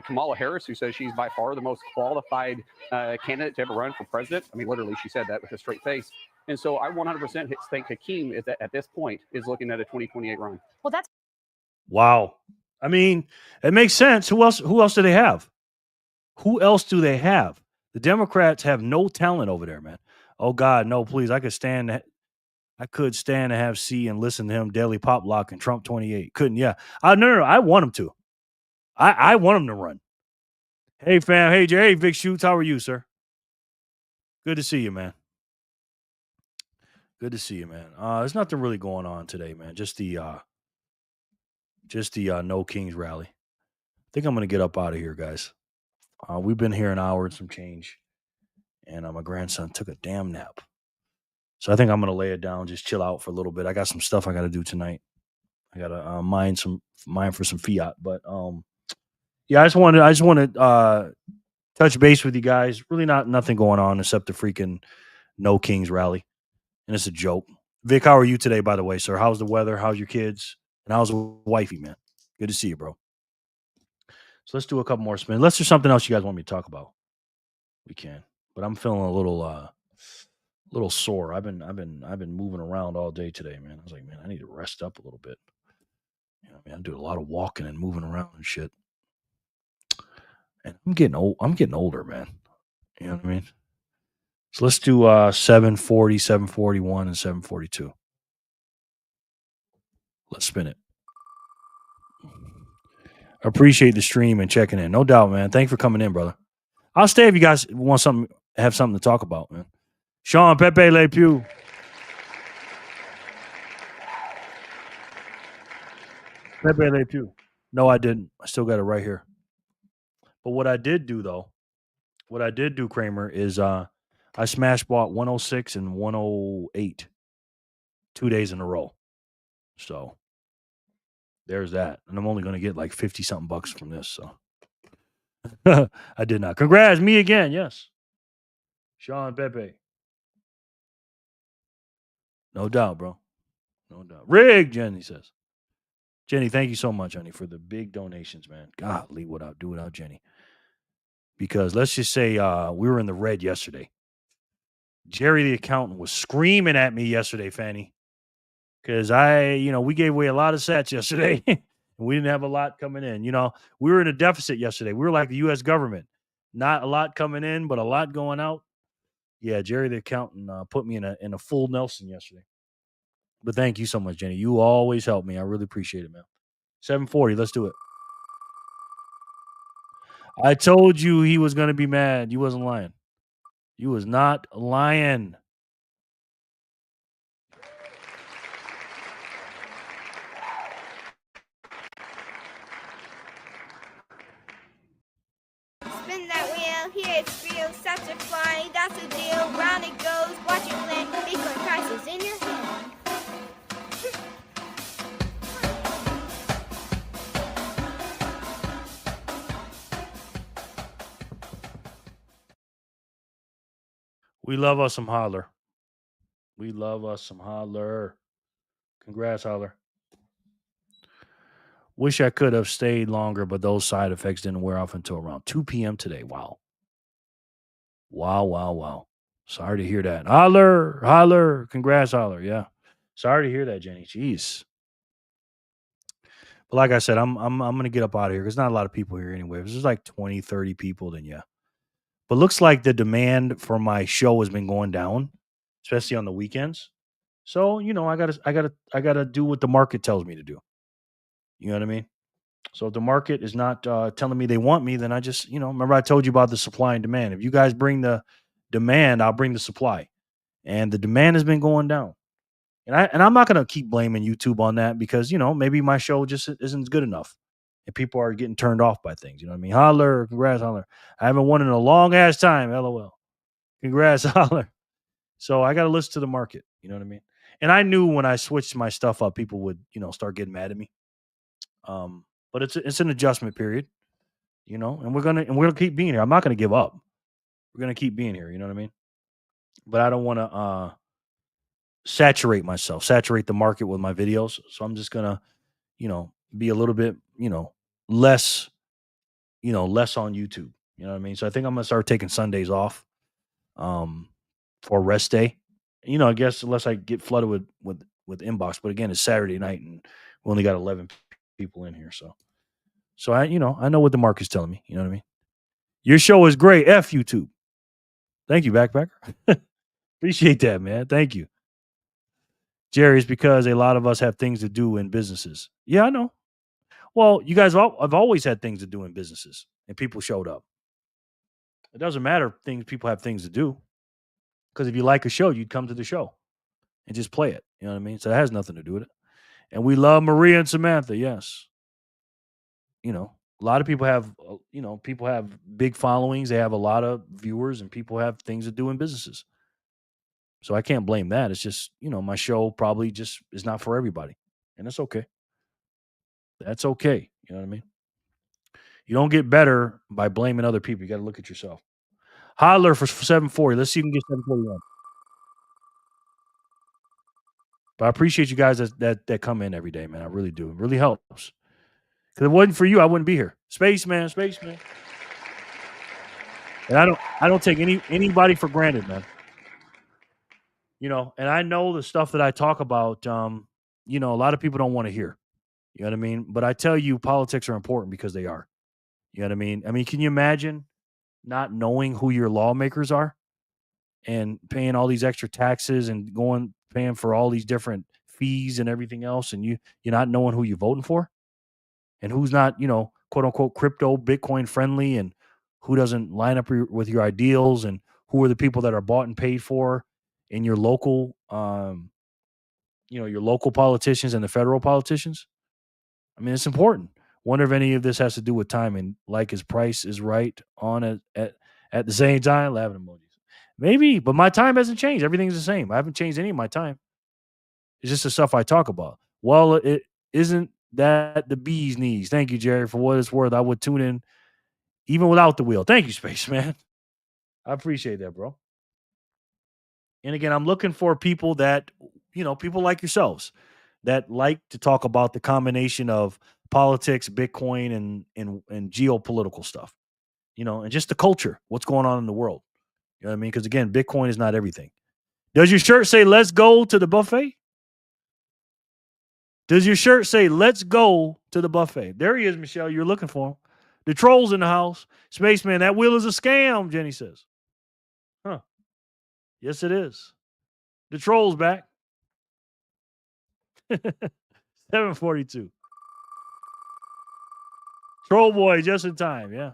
Kamala Harris, who says she's by far the most qualified candidate to ever run for president. I mean, literally, she said that with a straight face. And so I 100% think Hakeem is at this point is looking at a 2028 run. Well, that's wow. I mean, it makes sense. Who else do they have? Who else do they have? The Democrats have no talent over there, man. Oh God, no, please. I could stand to have C and listen to him daily pop lock and Trump 28. Couldn't, yeah. No. I want him to. I want him to run. Hey, fam. Hey, Jay. Hey, Vic Shoots. How are you, sir? Good to see you, man. Good to see you, man. There's nothing really going on today, man. Just the No Kings rally. I think I'm gonna get up out of here, guys. We've been here an hour and some change, and my grandson took a damn nap. So I think I'm going to lay it down, just chill out for a little bit. I got some stuff I got to do tonight. I gotta mine for some fiat. But yeah, I just want to touch base with you guys. Really, nothing going on except the freaking No Kings rally, and it's a joke. Vic, how are you today, by the way, sir? How's the weather? How's your kids? And how's the wifey, man? Good to see you, bro. So let's do a couple more spins. Let's do something else you guys want me to talk about. We can, but I'm feeling a little sore. I've been moving around all day today, man. I was like, man, I need to rest up a little bit. You know, man, I do a lot of walking and moving around and shit. And I'm getting old. I'm getting older, man. You know what I mean? So let's do 740, 741, and 742. Let's spin it. Appreciate the stream and checking in. No doubt, man. Thanks for coming in, brother. I'll stay if you guys want have something to talk about, man. Sean Pepe Le Pew. Pepe Le Pew. No, I didn't. I still got it right here. But what I did do, Kramer, is I smash bought 106 and 108 2 days in a row. So there's that. And I'm only going to get like 50 something bucks from this. So I did not. Congrats. Me again. Yes. Sean Pepe. No doubt, bro. No doubt. Rig, Jenny says. Jenny, thank you so much, honey, for the big donations, man. Golly, what I'll do without Jenny. Because let's just say we were in the red yesterday. Jerry the accountant was screaming at me yesterday, Fanny. Because we gave away a lot of sats yesterday. And we didn't have a lot coming in. We were in a deficit yesterday. We were like the U.S. government. Not a lot coming in, but a lot going out. Yeah, Jerry the accountant put me in a full Nelson yesterday. But thank you so much, Jenny. You always help me. I really appreciate it, man. 740, let's do it. I told you he was going to be mad. You wasn't lying. You was not lying. Spin that wheel, here it's real, such a fly, that's the deal. Round it goes, watch it land, Bitcoin prices in your hand. We love us some Holler. We love us some Holler. Congrats, Holler. Wish I could have stayed longer, but those side effects didn't wear off until around 2 p.m. today. Wow. Wow. Sorry to hear that. Holler. Congrats, Holler. Yeah. Sorry to hear that, Jenny. Jeez. But like I said, I'm gonna get up out of here. There's not a lot of people here anyway. If there's like 20, 30 people, then yeah. But looks like the demand for my show has been going down, especially on the weekends. So, I gotta do what the market tells me to do. You know what I mean? So if the market is not telling me they want me, then I just, remember I told you about the supply and demand. If you guys bring the demand, I'll bring the supply. And the demand has been going down. And I'm not gonna keep blaming YouTube on that because, maybe my show just isn't good enough. And people are getting turned off by things. You know what I mean? Holler, congrats, Holler. I haven't won in a long ass time, LOL. Congrats, Holler. So I gotta listen to the market. You know what I mean? And I knew when I switched my stuff up, people would, start getting mad at me. But it's an adjustment period, and we're gonna keep being here. I'm not gonna give up. We're gonna keep being here, you know what I mean? But I don't wanna saturate the market with my videos. So I'm just gonna, be a little bit, less, less on YouTube. You know what I mean? So I think I'm gonna start taking Sundays off for rest day. I guess unless I get flooded with inbox. But again, it's Saturday night and we only got 11 people in here. So I know what the market's telling me. You know what I mean? Your show is great. F YouTube. Thank you, Backpacker. Appreciate that, man. Thank you. Jerry, it's because a lot of us have things to do in businesses. Yeah, I know. Well, you guys have always had things to do in businesses, and people showed up. It doesn't matter people have things to do. Because if you like a show, you'd come to the show and just play it. You know what I mean? So that has nothing to do with it. And we love Maria and Samantha, yes. A lot of people have, people have big followings. They have a lot of viewers and people have things to do in businesses. So I can't blame that. It's just, my show probably just is not for everybody. And that's okay. That's okay. You know what I mean? You don't get better by blaming other people. You got to look at yourself. Holler for 740. Let's see if we can get 741. But I appreciate you guys that come in every day, man. I really do. It really helps. Because if it wasn't for you, I wouldn't be here. Spaceman. And I don't take anybody for granted, man. You know, and I know the stuff that I talk about, you know, a lot of people don't want to hear. You know what I mean? But I tell you, politics are important because they are. You know what I mean? I mean, can you imagine not knowing who your lawmakers are and paying all these extra taxes and paying for all these different fees and everything else, and you're not knowing who you're voting for and who's not, you know, quote unquote crypto Bitcoin friendly, and who doesn't line up with your ideals, and who are the people that are bought and paid for in your local, you know, your local politicians and the federal politicians. I mean, it's important. Wonder if any of this has to do with timing, like his price is right on at the same time. Laughing emojis. Maybe, but my time hasn't changed. Everything's the same. I haven't changed any of my time. It's just the stuff I talk about. Well, it isn't that the bee's knees. Thank you, Jerry. For what it's worth, I would tune in even without the wheel. Thank you, Spaceman. I appreciate that, bro. And again, I'm looking for people that, you know, people like yourselves that like to talk about the combination of politics, Bitcoin, and geopolitical stuff, you know, and just the culture, what's going on in the world. You know what I mean? Because again, Bitcoin is not everything. Does your shirt say "Let's go to the buffet"? Does your shirt say "Let's go to the buffet"? There he is, Michelle. You're looking for him. The troll's in the house. Spaceman, that wheel is a scam, Jenny says. Huh. Yes, it is. The troll's back. 742. Troll boy, just in time. Yeah.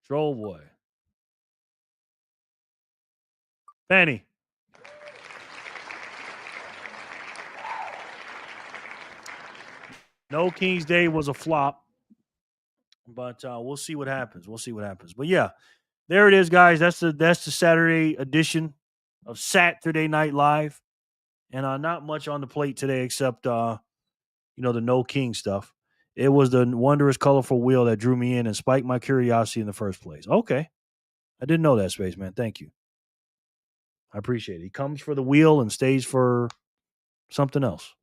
Troll boy. Fanny. No King's Day was a flop, but we'll see what happens. We'll see what happens. But yeah, there it is, guys. That's the Saturday edition of Saturday Night Live, and not much on the plate today except you know, the No King stuff. It was the wondrous, colorful wheel that drew me in and spiked my curiosity in the first place. Okay, I didn't know that, Spaceman. Thank you. I appreciate it. He comes for the wheel and stays for something else.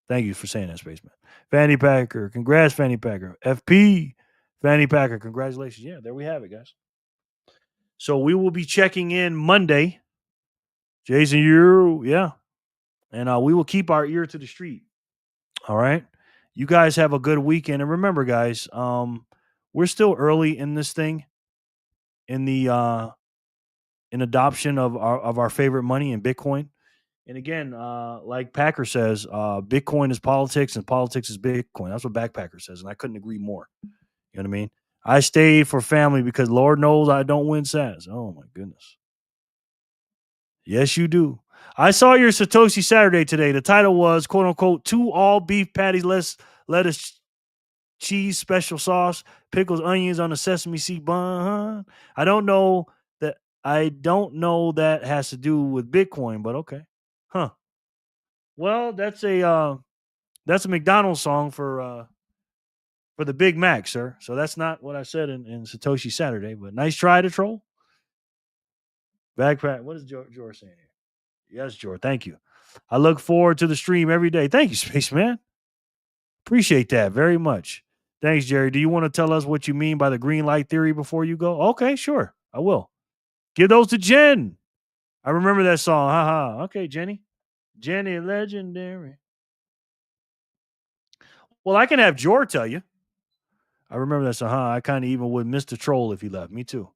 Thank you for saying that, Spaceman. Fanny Packer. Congrats, Fanny Packer. FP. Fanny Packer. Congratulations. Yeah, there we have it, guys. So we will be checking in Monday. Jason, yeah. And we will keep our ear to the street. All right. You guys have a good weekend. And remember, guys, we're still early in this thing, in the in adoption of our favorite money in Bitcoin. And again, like Packer says, Bitcoin is politics and politics is Bitcoin. That's what Backpacker says, and I couldn't agree more. You know what I mean? I stayed for family because Lord knows I don't win sats. Oh my goodness. Yes, you do. I saw your Satoshi Saturday today. The title was quote unquote 2 all beef patties, lettuce, cheese, special sauce, pickles, onions on a sesame seed bun. I don't know that has to do with Bitcoin, but okay. Huh. Well, that's a McDonald's song for the Big Mac, sir. So that's not what I said in Satoshi Saturday, but nice try to troll. Backpack. What is George saying here? Yes, George. Thank you. I look forward to the stream every day. Thank you, Spaceman. Appreciate that very much. Thanks, Jerry. Do you want to tell us what you mean by the green light theory before you go? Okay, sure. I will. Give those to Jen. I remember that song. Haha. Okay, Jenny. Jenny legendary. Well, I can have Jor tell you. I remember that song. I kind of even would miss the troll if he left. Me too.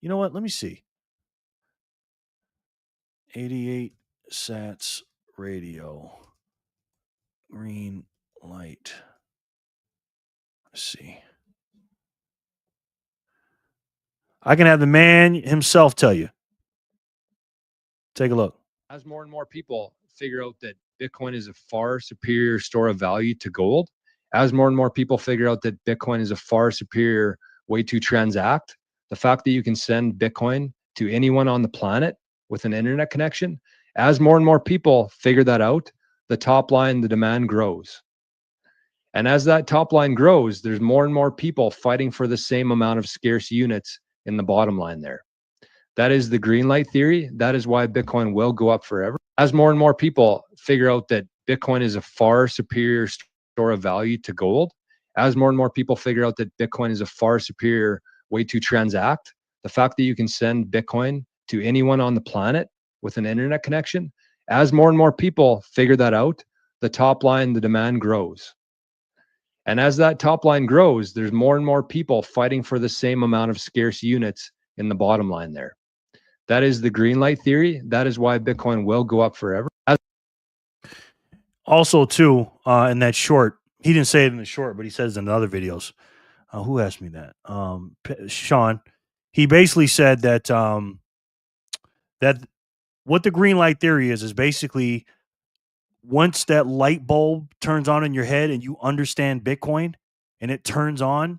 You know what? Let me see. 88 Sats Radio. Green light. Let's see. I can have the man himself tell you. Take a look. As more and more people figure out that Bitcoin is a far superior store of value to gold, as more and more people figure out that Bitcoin is a far superior way to transact, the fact that you can send Bitcoin to anyone on the planet with an internet connection, as more and more people figure that out, the top line, the demand grows. And as that top line grows, there's more and more people fighting for the same amount of scarce units in the bottom line there. That is the green light theory. That is why Bitcoin will go up forever. As more and more people figure out that Bitcoin is a far superior store of value to gold, as more and more people figure out that Bitcoin is a far superior way to transact, the fact that you can send Bitcoin to anyone on the planet with an internet connection, as more and more people figure that out, the top line, the demand grows. And as that top line grows, there's more and more people fighting for the same amount of scarce units in the bottom line there. That is the green light theory. That is why Bitcoin will go up forever. Also, too, in that short, he didn't say it in the short, but he says in other videos. Who asked me that? Sean. He basically said that that what the green light theory is basically once that light bulb turns on in your head and you understand Bitcoin and it turns on,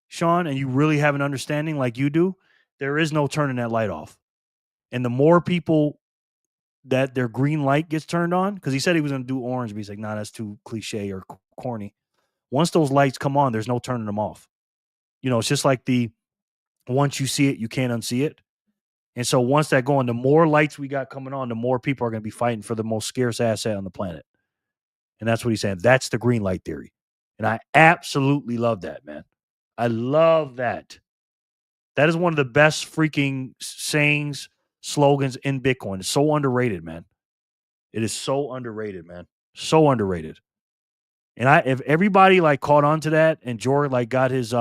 Sean, and you really have an understanding like you do, there is no turning that light off. And the more people that their green light gets turned on, because he said he was going to do orange, but he's like, nah, that's too cliche or corny. Once those lights come on, there's no turning them off. You know, it's just like once you see it, you can't unsee it. And so once that going, the more lights we got coming on, the more people are going to be fighting for the most scarce asset on the planet. And that's what he's saying. That's the green light theory. And I absolutely love that, man. I love that. That is one of the best freaking sayings, slogans in Bitcoin. It's so underrated, man. It is so underrated, man. So underrated. And if everybody like caught on to that and Jordan like got his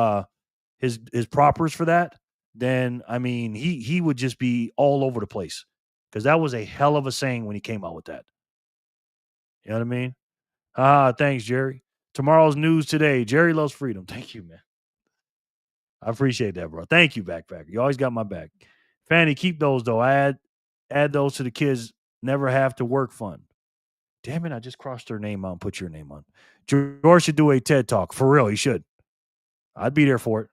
propers for that, then I mean he would just be all over the place. Because that was a hell of a saying when he came out with that. You know what I mean? Thanks, Jerry. Tomorrow's news today. Jerry loves freedom. Thank you, man. I appreciate that, bro. Thank you, Backpacker. You always got my back. Fanny, keep those though. I add those to the kids never have to work fund. Damn it, I just crossed her name out and put your name on. George should do a TED Talk. For real, he should. I'd be there for it.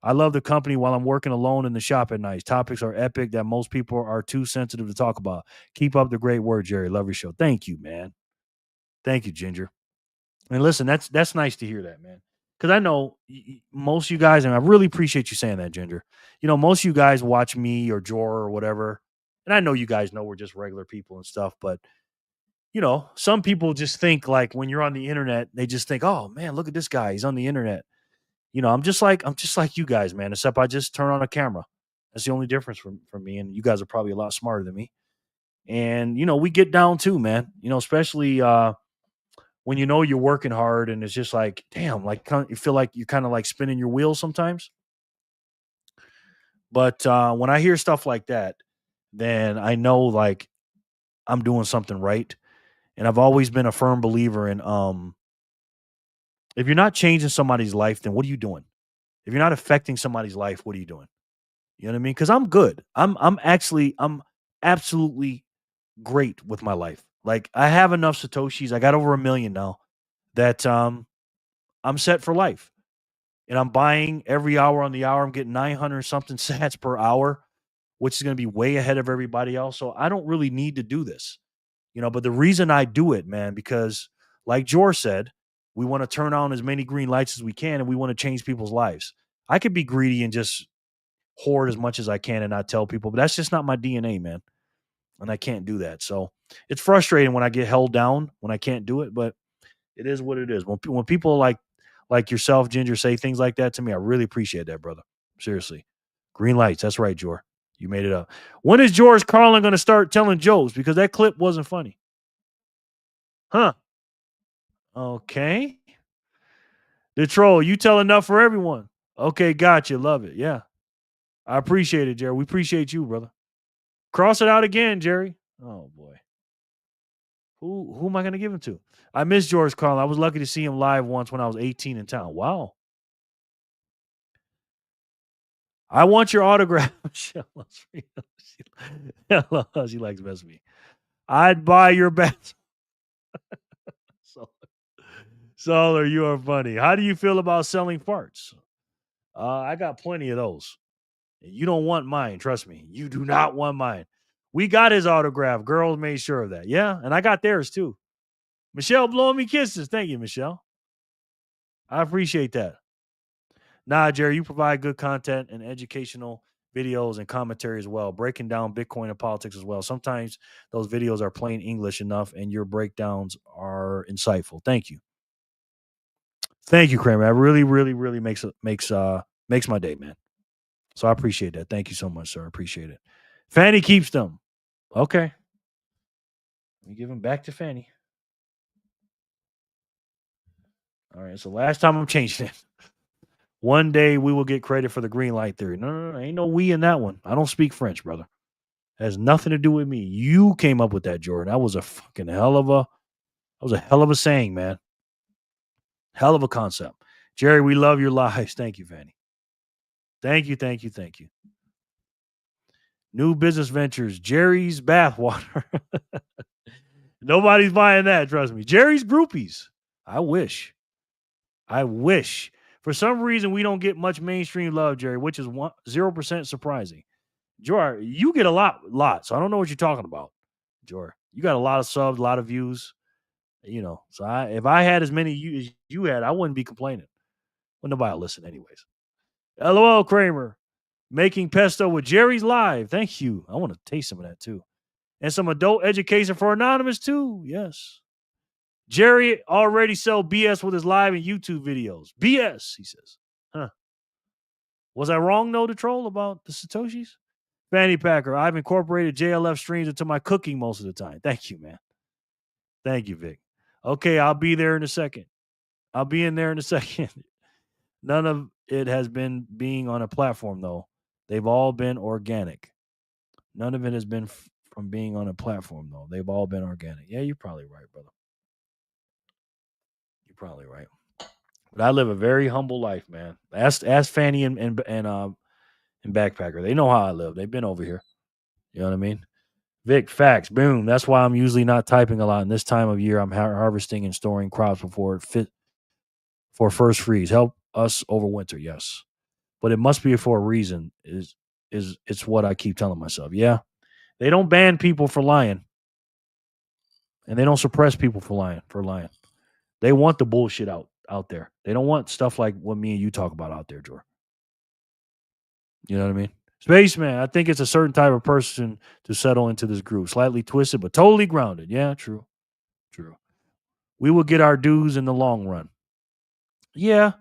I love the company while I'm working alone in the shop at night. Topics are epic that most people are too sensitive to talk about. Keep up the great work, Jerry. Love your show. Thank you, man. Thank you, Ginger. And listen, that's nice to hear that, man. Because I know most of you guys, and I really appreciate you saying that, Ginger. You know, most of you guys watch me or Jor or whatever. And I know you guys know we're just regular people and stuff, but you know, some people just think like when you're on the internet, they just think, oh man, look at this guy. He's on the internet. You know, I'm just like you guys, man, except I just turn on a camera. That's the only difference from me. And you guys are probably a lot smarter than me. And, you know, we get down too, man, you know, especially when you know you're working hard and it's just like, damn, like you feel like you're kind of like spinning your wheels sometimes. But when I hear stuff like that, then I know like I'm doing something right. And I've always been a firm believer in if you're not changing somebody's life, then what are you doing? If you're not affecting somebody's life, what are you doing? You know what I mean? Because I'm good. I'm absolutely great with my life. Like I have enough Satoshis. I got over 1 million now that I'm set for life. And I'm buying every hour on the hour. I'm getting 900 something sats per hour, which is going to be way ahead of everybody else. So I don't really need to do this. You know, but the reason I do it, man, because like George said, we want to turn on as many green lights as we can and we want to change people's lives. I could be greedy and just hoard as much as I can and not tell people, but that's just not my DNA, man. And I can't do that. So it's frustrating when I get held down, when I can't do it, but it is what it is. When people like yourself, Ginger, say things like that to me, I really appreciate that, brother. Seriously. Green lights. That's right, George. You made it up. When is George Carlin going to start telling jokes? Because that clip wasn't funny. Huh. Okay. The troll, you tell enough for everyone. Okay, gotcha. Love it. Yeah. I appreciate it, Jerry. We appreciate you, brother. Cross it out again, Jerry. Oh boy. Who am I gonna give him to? I miss George Carlin. I was lucky to see him live once when I was 18 in town. Wow. I want your autograph. She likes best me. I'd buy your best. Solar, you are funny. How do you feel about selling farts? I got plenty of those. You don't want mine. Trust me. You do not want mine. We got his autograph. Girls made sure of that. Yeah. And I got theirs too. Michelle blowing me kisses. Thank you, Michelle. I appreciate that. Nah, Jerry, you provide good content and educational videos and commentary as well, breaking down Bitcoin and politics as well. Sometimes those videos are plain English enough, and your breakdowns are insightful. Thank you. Thank you, Kramer. That really, really, really makes my day, man. So I appreciate that. Thank you so much, sir. I appreciate it. Fanny keeps them. Okay. We give them back to Fanny. All right. So last time I'm changing it. One day we will get credit for the green light theory. No. Ain't no we in that one. I don't speak French, brother. It has nothing to do with me. You came up with that, Jordan. That was a hell of a saying, man. Hell of a concept. Jerry, we love your lives. Thank you, Fanny. Thank you. New business ventures, Jerry's bathwater. Nobody's buying that, trust me. Jerry's groupies. I wish. For some reason, we don't get much mainstream love, Jerry, which is 0% surprising. Jor, you get a lot. So I don't know what you're talking about, Jor. You got a lot of subs, a lot of views. So if I had as many as you had, I wouldn't be complaining. Well, nobody will listen anyways. LOL, Kramer. Making pesto with Jerry's live. Thank you. I want to taste some of that too. And some adult education for Anonymous too. Yes. Jerry already sell BS with his live and YouTube videos. BS, he says. Huh. Was I wrong, though, to troll about the Satoshis? Fanny Packer, I've incorporated JLF streams into my cooking most of the time. Thank you, man. Thank you, Vic. Okay, I'll be there in a second. I'll be in there in a second. None of it has been being on a platform, though. They've all been organic. None of it has been from being on a platform, though. They've all been organic. Yeah, you're probably right, brother. You're probably right. But I live a very humble life, man. Ask Fanny and Backpacker. They know how I live. They've been over here. You know what I mean? Vic, facts. Boom. That's why I'm usually not typing a lot. In this time of year, I'm harvesting and storing crops before it fit for first freeze. Help us over winter. Yes. But it must be for a reason. It's what I keep telling myself. Yeah. They don't ban people for lying. And they don't suppress people for lying. They want the bullshit out there. They don't want stuff like what me and you talk about out there, Jor. You know what I mean? Spaceman, I think it's a certain type of person to settle into this group. Slightly twisted, but totally grounded. Yeah, true. We will get our dues in the long run. Yeah,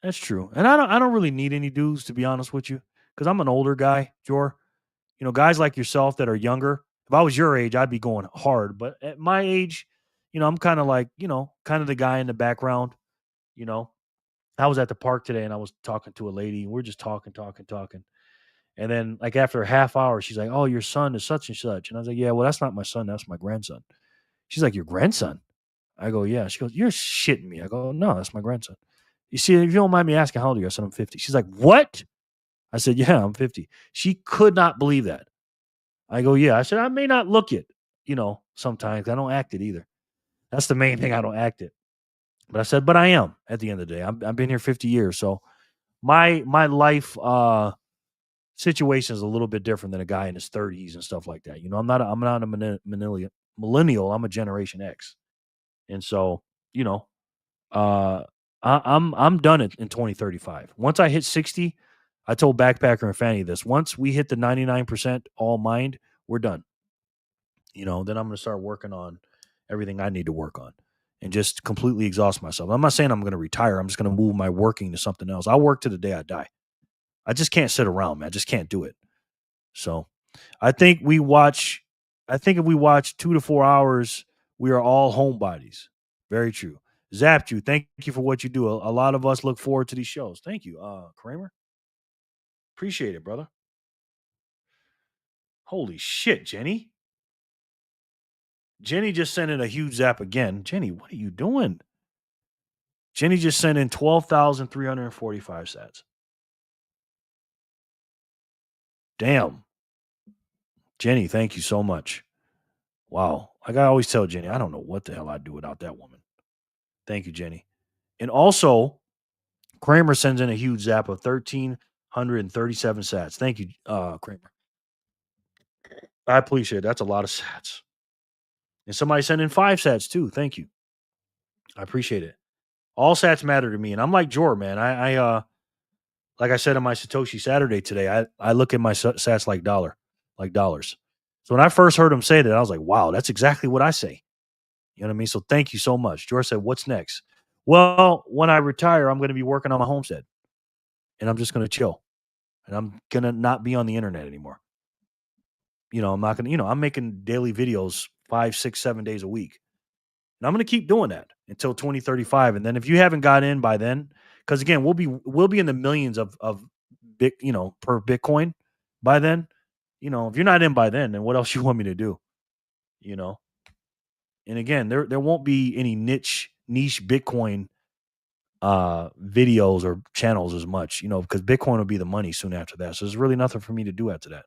that's true. And I don't really need any dues, to be honest with you, because I'm an older guy, Jor. Guys like yourself that are younger. If I was your age, I'd be going hard. But at my age, I'm kind of like, kind of the guy in the background. I was at the park today and I was talking to a lady and we're just talking. And then like after a half hour, she's like, "Oh, your son is such and such." And I was like, "Yeah, well, that's not my son. That's my grandson." She's like, "Your grandson?" I go, "Yeah." She goes, "You're shitting me." I go, "No, that's my grandson." You see, if you don't mind me asking, how old are you? I said, "I'm 50. She's like, "What?" I said, "Yeah, I'm 50. She could not believe that. I go, "Yeah." I said, "I may not look it, sometimes. I don't act it either. That's the main thing. I don't act it." But I said, "But I am at the end of the day. I've been here 50 years. So my life situation is a little bit different than a guy in his 30s and stuff like that. I'm not a millennial. I'm a Generation X. And so, I'm done in 2035. Once I hit 60, I told Backpacker and Fanny this. Once we hit the 99% all mind, we're done. Then I'm going to start working on everything I need to work on and just completely exhaust myself. I'm not saying I'm going to retire. I'm just going to move my working to something else. I'll work to the day I die. I just can't sit around, man. I just can't do it. So I think if we watch 2 to 4 hours, we are all homebodies. Very true. Zapped you. Thank you for what you do. A lot of us look forward to these shows. Thank you, Kramer. Appreciate it, brother. Holy shit, Jenny. Jenny just sent in a huge zap again. Jenny, what are you doing? Jenny just sent in 12,345 sats. Damn. Jenny, thank you so much. Wow. Like I always tell Jenny, I don't know what the hell I'd do without that woman. Thank you, Jenny. And also, Kramer sends in a huge zap of 1,337 sats. Thank you, Kramer. I appreciate it. That's a lot of sats. And somebody sent in 5 sats too. Thank you. I appreciate it. All sats matter to me. And I'm like Jor, man. I like I said on my Satoshi Saturday today, I look at my sats like dollars. So when I first heard him say that, I was like, wow, that's exactly what I say. You know what I mean? So thank you so much. Jor said, what's next? Well, when I retire, I'm going to be working on my homestead and I'm just going to chill and I'm going to not be on the internet anymore. I'm not going to, I'm making daily videos 5, 6, 7 days a week. And I'm going to keep doing that until 2035. And then if you haven't got in by then, because again, we'll be in the millions of big, per Bitcoin by then. If you're not in by then what else you want me to do? And again, there won't be any niche Bitcoin videos or channels as much, because Bitcoin will be the money soon after that. So there's really nothing for me to do after that.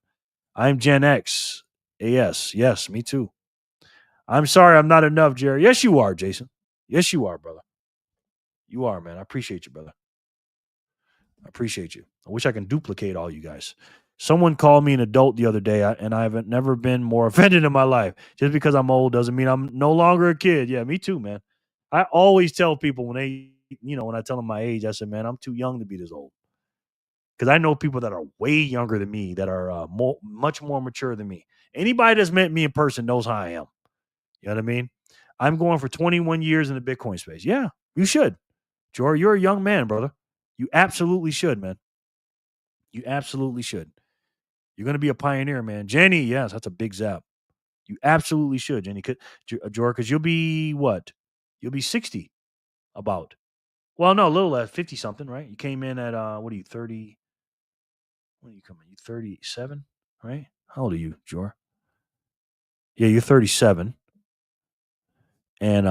I'm Gen X. AS. Yes, me too. I'm sorry I'm not enough, Jerry. Yes, you are, Jason. Yes, you are, brother. You are, man. I appreciate you, brother. I appreciate you. I wish I can duplicate all you guys. Someone called me an adult the other day, and I haven't never been more offended in my life. Just because I'm old doesn't mean I'm no longer a kid. Yeah, me too, man. I always tell people when I tell them my age, I said, man, I'm too young to be this old. Because I know people that are way younger than me that are much more mature than me. Anybody that's met me in person knows how I am. You know what I mean? I'm going for 21 years in the Bitcoin space. Yeah, you should. Jor, you're a young man, brother. You absolutely should, man. You absolutely should. You're going to be a pioneer, man. Jenny, yes, that's a big zap. You absolutely should, Jenny. Jor, because you'll be what? You'll be 60 about. Well, no, a little less, 50 something, right? You came in at, what are you, 30? When are you coming? You 37, right? How old are you, Jor? Yeah, you're 37. And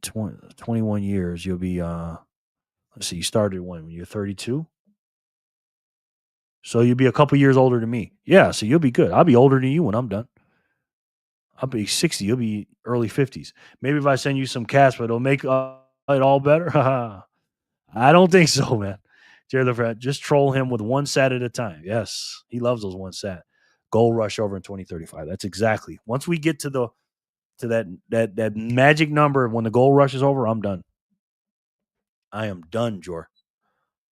21 years, you'll be, let's see, you started when you're 32? So you'll be a couple years older than me. Yeah, so you'll be good. I'll be older than you when I'm done. I'll be 60. You'll be early 50s. Maybe if I send you some cash, but it'll make it all better. I don't think so, man. Jerry, just troll him with one sat at a time. Yes, he loves those one sat. Gold rush over in 2035. That's exactly. Once we get to that magic number when the gold rush is over, I'm done. I am done, Jor.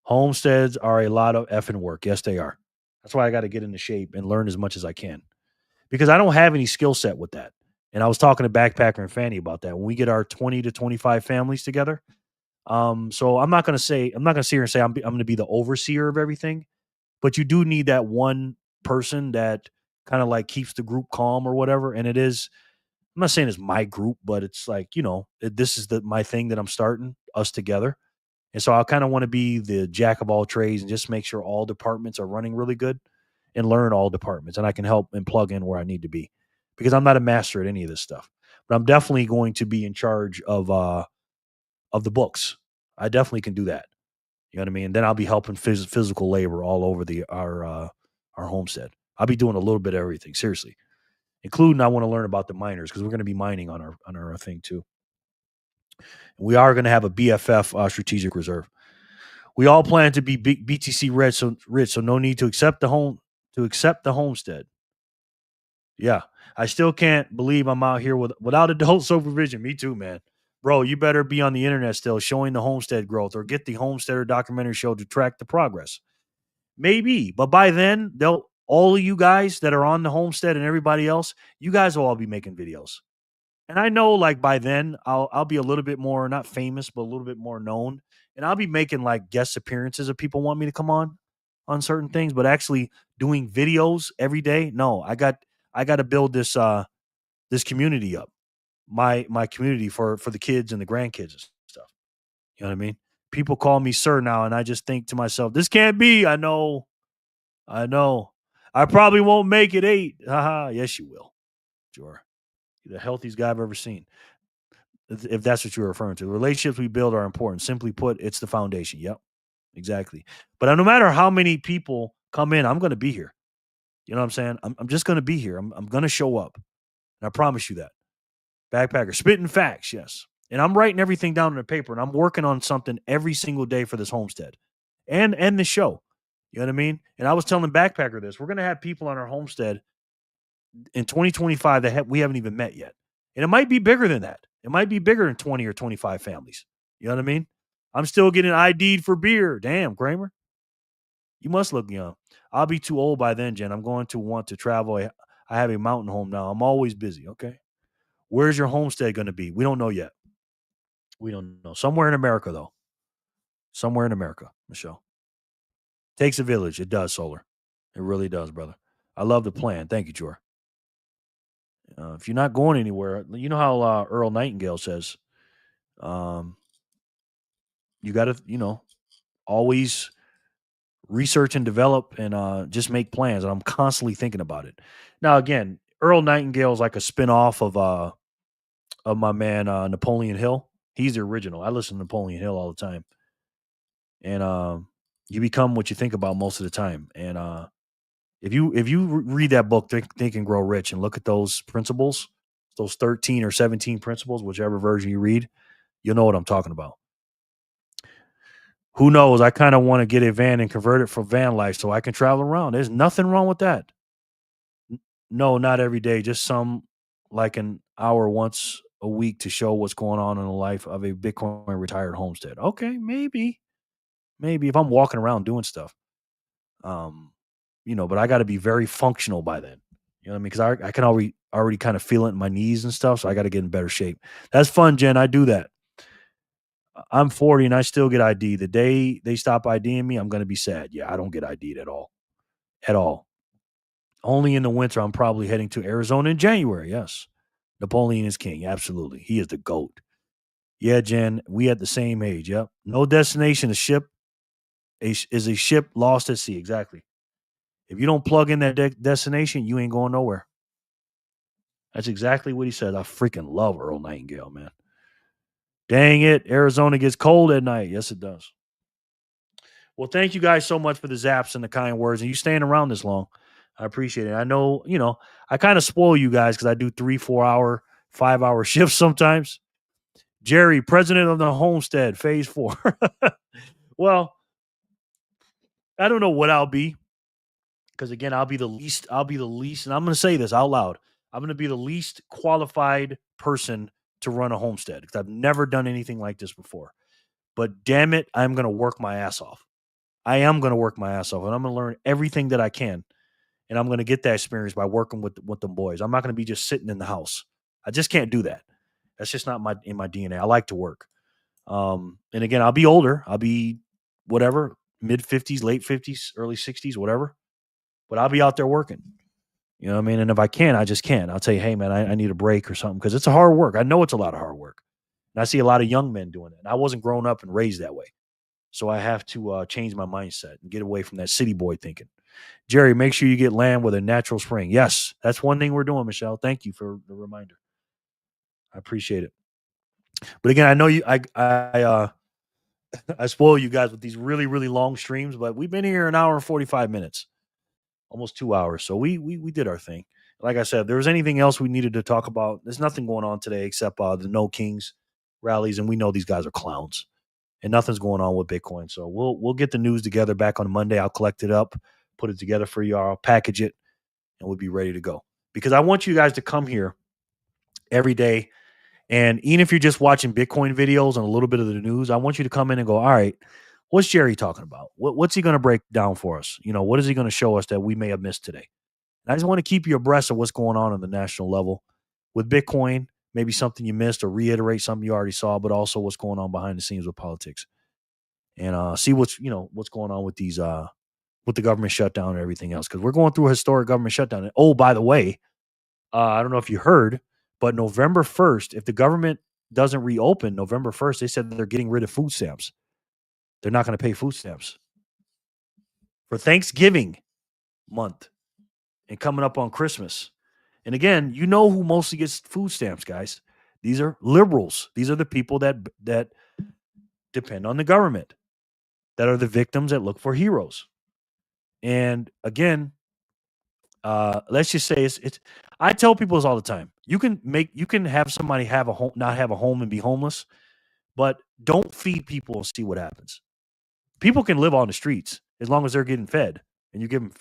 Homesteads are a lot of effing work. Yes, they are. That's why I got to get into shape and learn as much as I can. Because I don't have any skill set with that. And I was talking to Backpacker and Fanny about that. When we get our 20 to 25 families together. So I'm not going to sit here and say I'm going to be the overseer of everything. But you do need that one person that kind of like keeps the group calm or whatever. And it is, I'm not saying it's my group, but it's like, this is my thing that I'm starting us together. And so I kind of want to be the jack of all trades and just make sure all departments are running really good and learn all departments. And I can help and plug in where I need to be because I'm not a master at any of this stuff. But I'm definitely going to be in charge of the books. I definitely can do that. You know what I mean? And then I'll be helping physical labor all over our homestead. I'll be doing a little bit of everything, seriously. Including I want to learn about the miners because we're going to be mining on our thing too. We are going to have a BFF strategic reserve. We all plan to be BTC rich, so no need to accept the homestead. Yeah, I still can't believe I'm out here without adult supervision. Me too, man. Bro, you better be on the internet still showing the homestead growth or get the Homesteader documentary show to track the progress. Maybe, but by then, all of you guys that are on the homestead and everybody else, you guys will all be making videos. And I know like by then I'll be a little bit more, not famous, but a little bit more known. And I'll be making like guest appearances if people want me to come on certain things, but actually doing videos every day. No, I got to build this community up. My community for the kids and the grandkids and stuff. You know what I mean? People call me sir now, and I just think to myself, this can't be. I know. I probably won't make it 8. Haha. Yes, you will. Sure. You're the healthiest guy I've ever seen. If that's what you're referring to. The relationships we build are important. Simply put, it's the foundation. Yep. Exactly. But no matter how many people come in, I'm going to be here. You know what I'm saying? I'm just going to be here. I'm going to show up. And I promise you that. Backpacker, spitting facts, yes. And I'm writing everything down on the paper, and I'm working on something every single day for this homestead and the show. You know what I mean? And I was telling Backpacker this. We're going to have people on our homestead in 2025 that we haven't even met yet. And it might be bigger than that. It might be bigger than 20 or 25 families. You know what I mean? I'm still getting ID'd for beer. Damn, Kramer. You must look young. I'll be too old by then, Jen. I'm going to want to travel. I have a mountain home now. I'm always busy. Okay. Where's your homestead going to be? We don't know yet. We don't know. Somewhere in America, though. Somewhere in America, Michelle. Takes a village. It does, Solar. It really does, brother. I love the plan. Thank you, Jor. If you're not going anywhere, you know how Earl Nightingale says, you got to, always research and develop and just make plans. And I'm constantly thinking about it. Now, again, Earl Nightingale is like a spinoff of my man Napoleon Hill. He's the original. I listen to Napoleon Hill all the time. And you become what you think about most of the time. And if you read that book, Think and Grow Rich, and look at those principles, those 13 or 17 principles, whichever version you read, you'll know what I'm talking about. Who knows? I kind of want to get a van and convert it for van life so I can travel around. There's nothing wrong with that. No, not every day. Just some, like an hour once a week to show what's going on in the life of a Bitcoin retired homestead. Okay, maybe if I'm walking around doing stuff. But I got to be very functional by then. You know what I mean? Because I can already kind of feel it in my knees and stuff. So I got to get in better shape. That's fun, Jen. I do that. I'm 40 and I still get ID. The day they stop IDing me, I'm going to be sad. Yeah, I don't get ID'd at all. At all. Only in the winter. I'm probably heading to Arizona in January. Yes. Napoleon is king. Absolutely. He is the GOAT. Yeah, Jen, we at the same age. Yep. No destination. Is a ship lost at sea. Exactly. If you don't plug in that destination, you ain't going nowhere. That's exactly what he said. I freaking love Earl Nightingale, man. Dang it. Arizona gets cold at night. Yes, it does. Well, thank you guys so much for the zaps and the kind words and you staying around this long. I appreciate it. I know, I kind of spoil you guys because I do 3, 4 hour, 5 hour shifts sometimes. Jerry, president of the homestead, phase 4. Well, I don't know what I'll be. Because again, I'll be the least, and I'm going to say this out loud. I'm going to be the least qualified person to run a homestead because I've never done anything like this before. But damn it, I'm going to work my ass off. I am going to work my ass off, and I'm going to learn everything that I can. And I'm going to get that experience by working with them boys. I'm not going to be just sitting in the house. I just can't do that. That's just not in my DNA. I like to work. And again, I'll be older. I'll be whatever, mid 50s, late 50s, early 60s, whatever. But I'll be out there working. You know what I mean? And if I can, I just can't. I'll tell you, hey, man, I need a break or something because it's a hard work. I know it's a lot of hard work. And I see a lot of young men doing it. And I wasn't grown up and raised that way. So I have to change my mindset and get away from that city boy thinking. Jerry, make sure you get land with a natural spring. Yes, that's one thing we're doing, Michelle. Thank you for the reminder. I appreciate it. But again, I know I spoil you guys with these really, really long streams, but we've been here an hour and 45 minutes. Almost 2 hours. So we did our thing. Like I said, if there was anything else we needed to talk about, there's nothing going on today except the No Kings rallies. And we know these guys are clowns and nothing's going on with Bitcoin. So we'll get the news together back on Monday. I'll collect it up, put it together for y'all, package it, and we'll be ready to go. Because I want you guys to come here every day. And even if you're just watching Bitcoin videos and a little bit of the news, I want you to come in and go, all right, what's Jerry talking about? What's he going to break down for us? What is he going to show us that we may have missed today? And I just want to keep you abreast of what's going on the national level with Bitcoin, maybe something you missed or reiterate something you already saw, but also what's going on behind the scenes with politics and see what's going on with these, with the government shutdown and everything else. Cause we're going through a historic government shutdown. And, oh, by the way, I don't know if you heard, but November 1st, if the government doesn't reopen November 1st, they said they're getting rid of food stamps. They're not going to pay food stamps for Thanksgiving month and coming up on Christmas. And again, you know who mostly gets food stamps, guys. These are liberals. These are the people that depend on the government, that are the victims that look for heroes. And again, let's just say it's. I tell people this all the time. You can have somebody have a home, not have a home, and be homeless, but don't feed people and see what happens. People can live on the streets as long as they're getting fed and you give them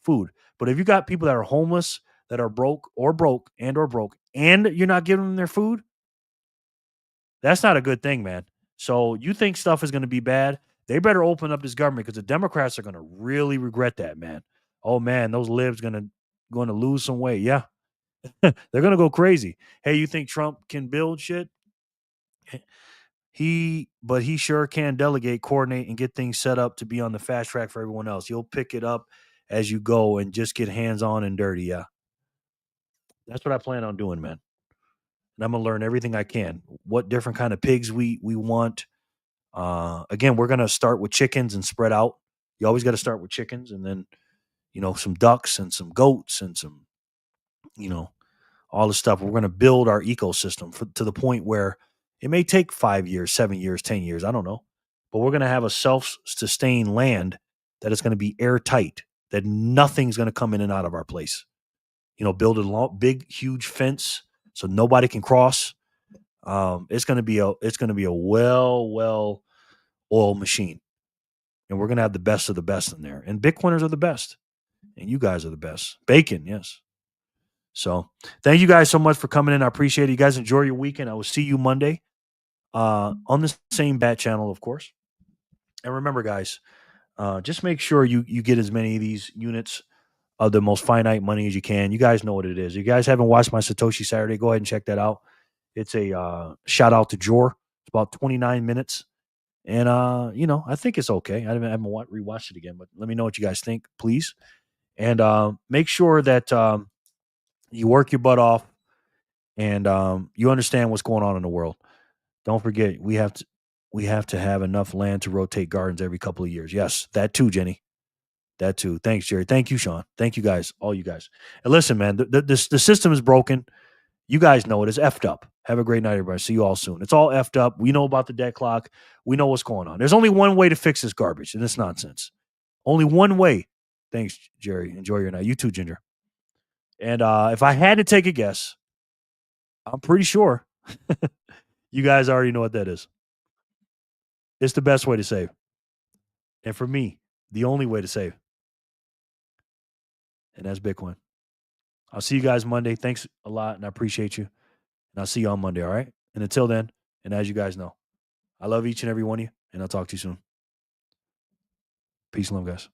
food. But if you got people that are homeless, that are broke, and you're not giving them their food, That's not a good thing, man. So you think stuff is going to be bad? They better open up this government because the Democrats are going to really regret that, man. Oh man, those libs going to lose some weight. Yeah, they're going to go crazy. Hey, you think Trump can build shit? But he sure can delegate, coordinate, and get things set up to be on the fast track for everyone else. You'll pick it up as you go and just get hands on and dirty. Yeah, that's what I plan on doing, man. And I'm gonna learn everything I can. What different kind of pigs we want. Again, we're gonna start with chickens and spread out. You always got to start with chickens, and then some ducks and some goats and some all the stuff. We're gonna build our ecosystem to the point where it may take 5 years, 7 years, 10 years. I don't know, but we're gonna have a self-sustained land that is gonna be airtight. That nothing's gonna come in and out of our place. Build a big, huge fence so nobody can cross. It's gonna be a well oiled machine, and we're gonna have the best of the best in there. And Bitcoiners are the best, and you guys are the best. Bacon, yes. So thank you guys so much for coming in. I appreciate it. You guys enjoy your weekend. I will see you Monday on the same bat channel, of course. And remember, guys, just make sure you get as many of these units of the most finite money as you can. You guys know what it is. You guys haven't watched my Satoshi Saturday, go ahead and check that out. It's a shout out to Jor. It's about 29 minutes. And, I think it's okay. I haven't rewatched it again, but let me know what you guys think, please. And make sure that you work your butt off and you understand what's going on in the world. Don't forget, we have to have enough land to rotate gardens every couple of years. Yes, that too, Jenny. That too. Thanks, Jerry. Thank you, Sean. Thank you guys, all you guys. And listen, man, the system is broken. You guys know it is effed up. Have a great night, everybody. See you all soon. It's all effed up. We know about the debt clock. We know what's going on. There's only one way to fix this garbage and this nonsense. Only one way. Thanks, Jerry. Enjoy your night. You too, Ginger. And if I had to take a guess, I'm pretty sure you guys already know what that is. It's the best way to save. And for me, the only way to save. And that's Bitcoin. I'll see you guys Monday. Thanks a lot, and I appreciate you. And I'll see you on Monday, all right? And until then, and as you guys know, I love each and every one of you, and I'll talk to you soon. Peace and love, guys.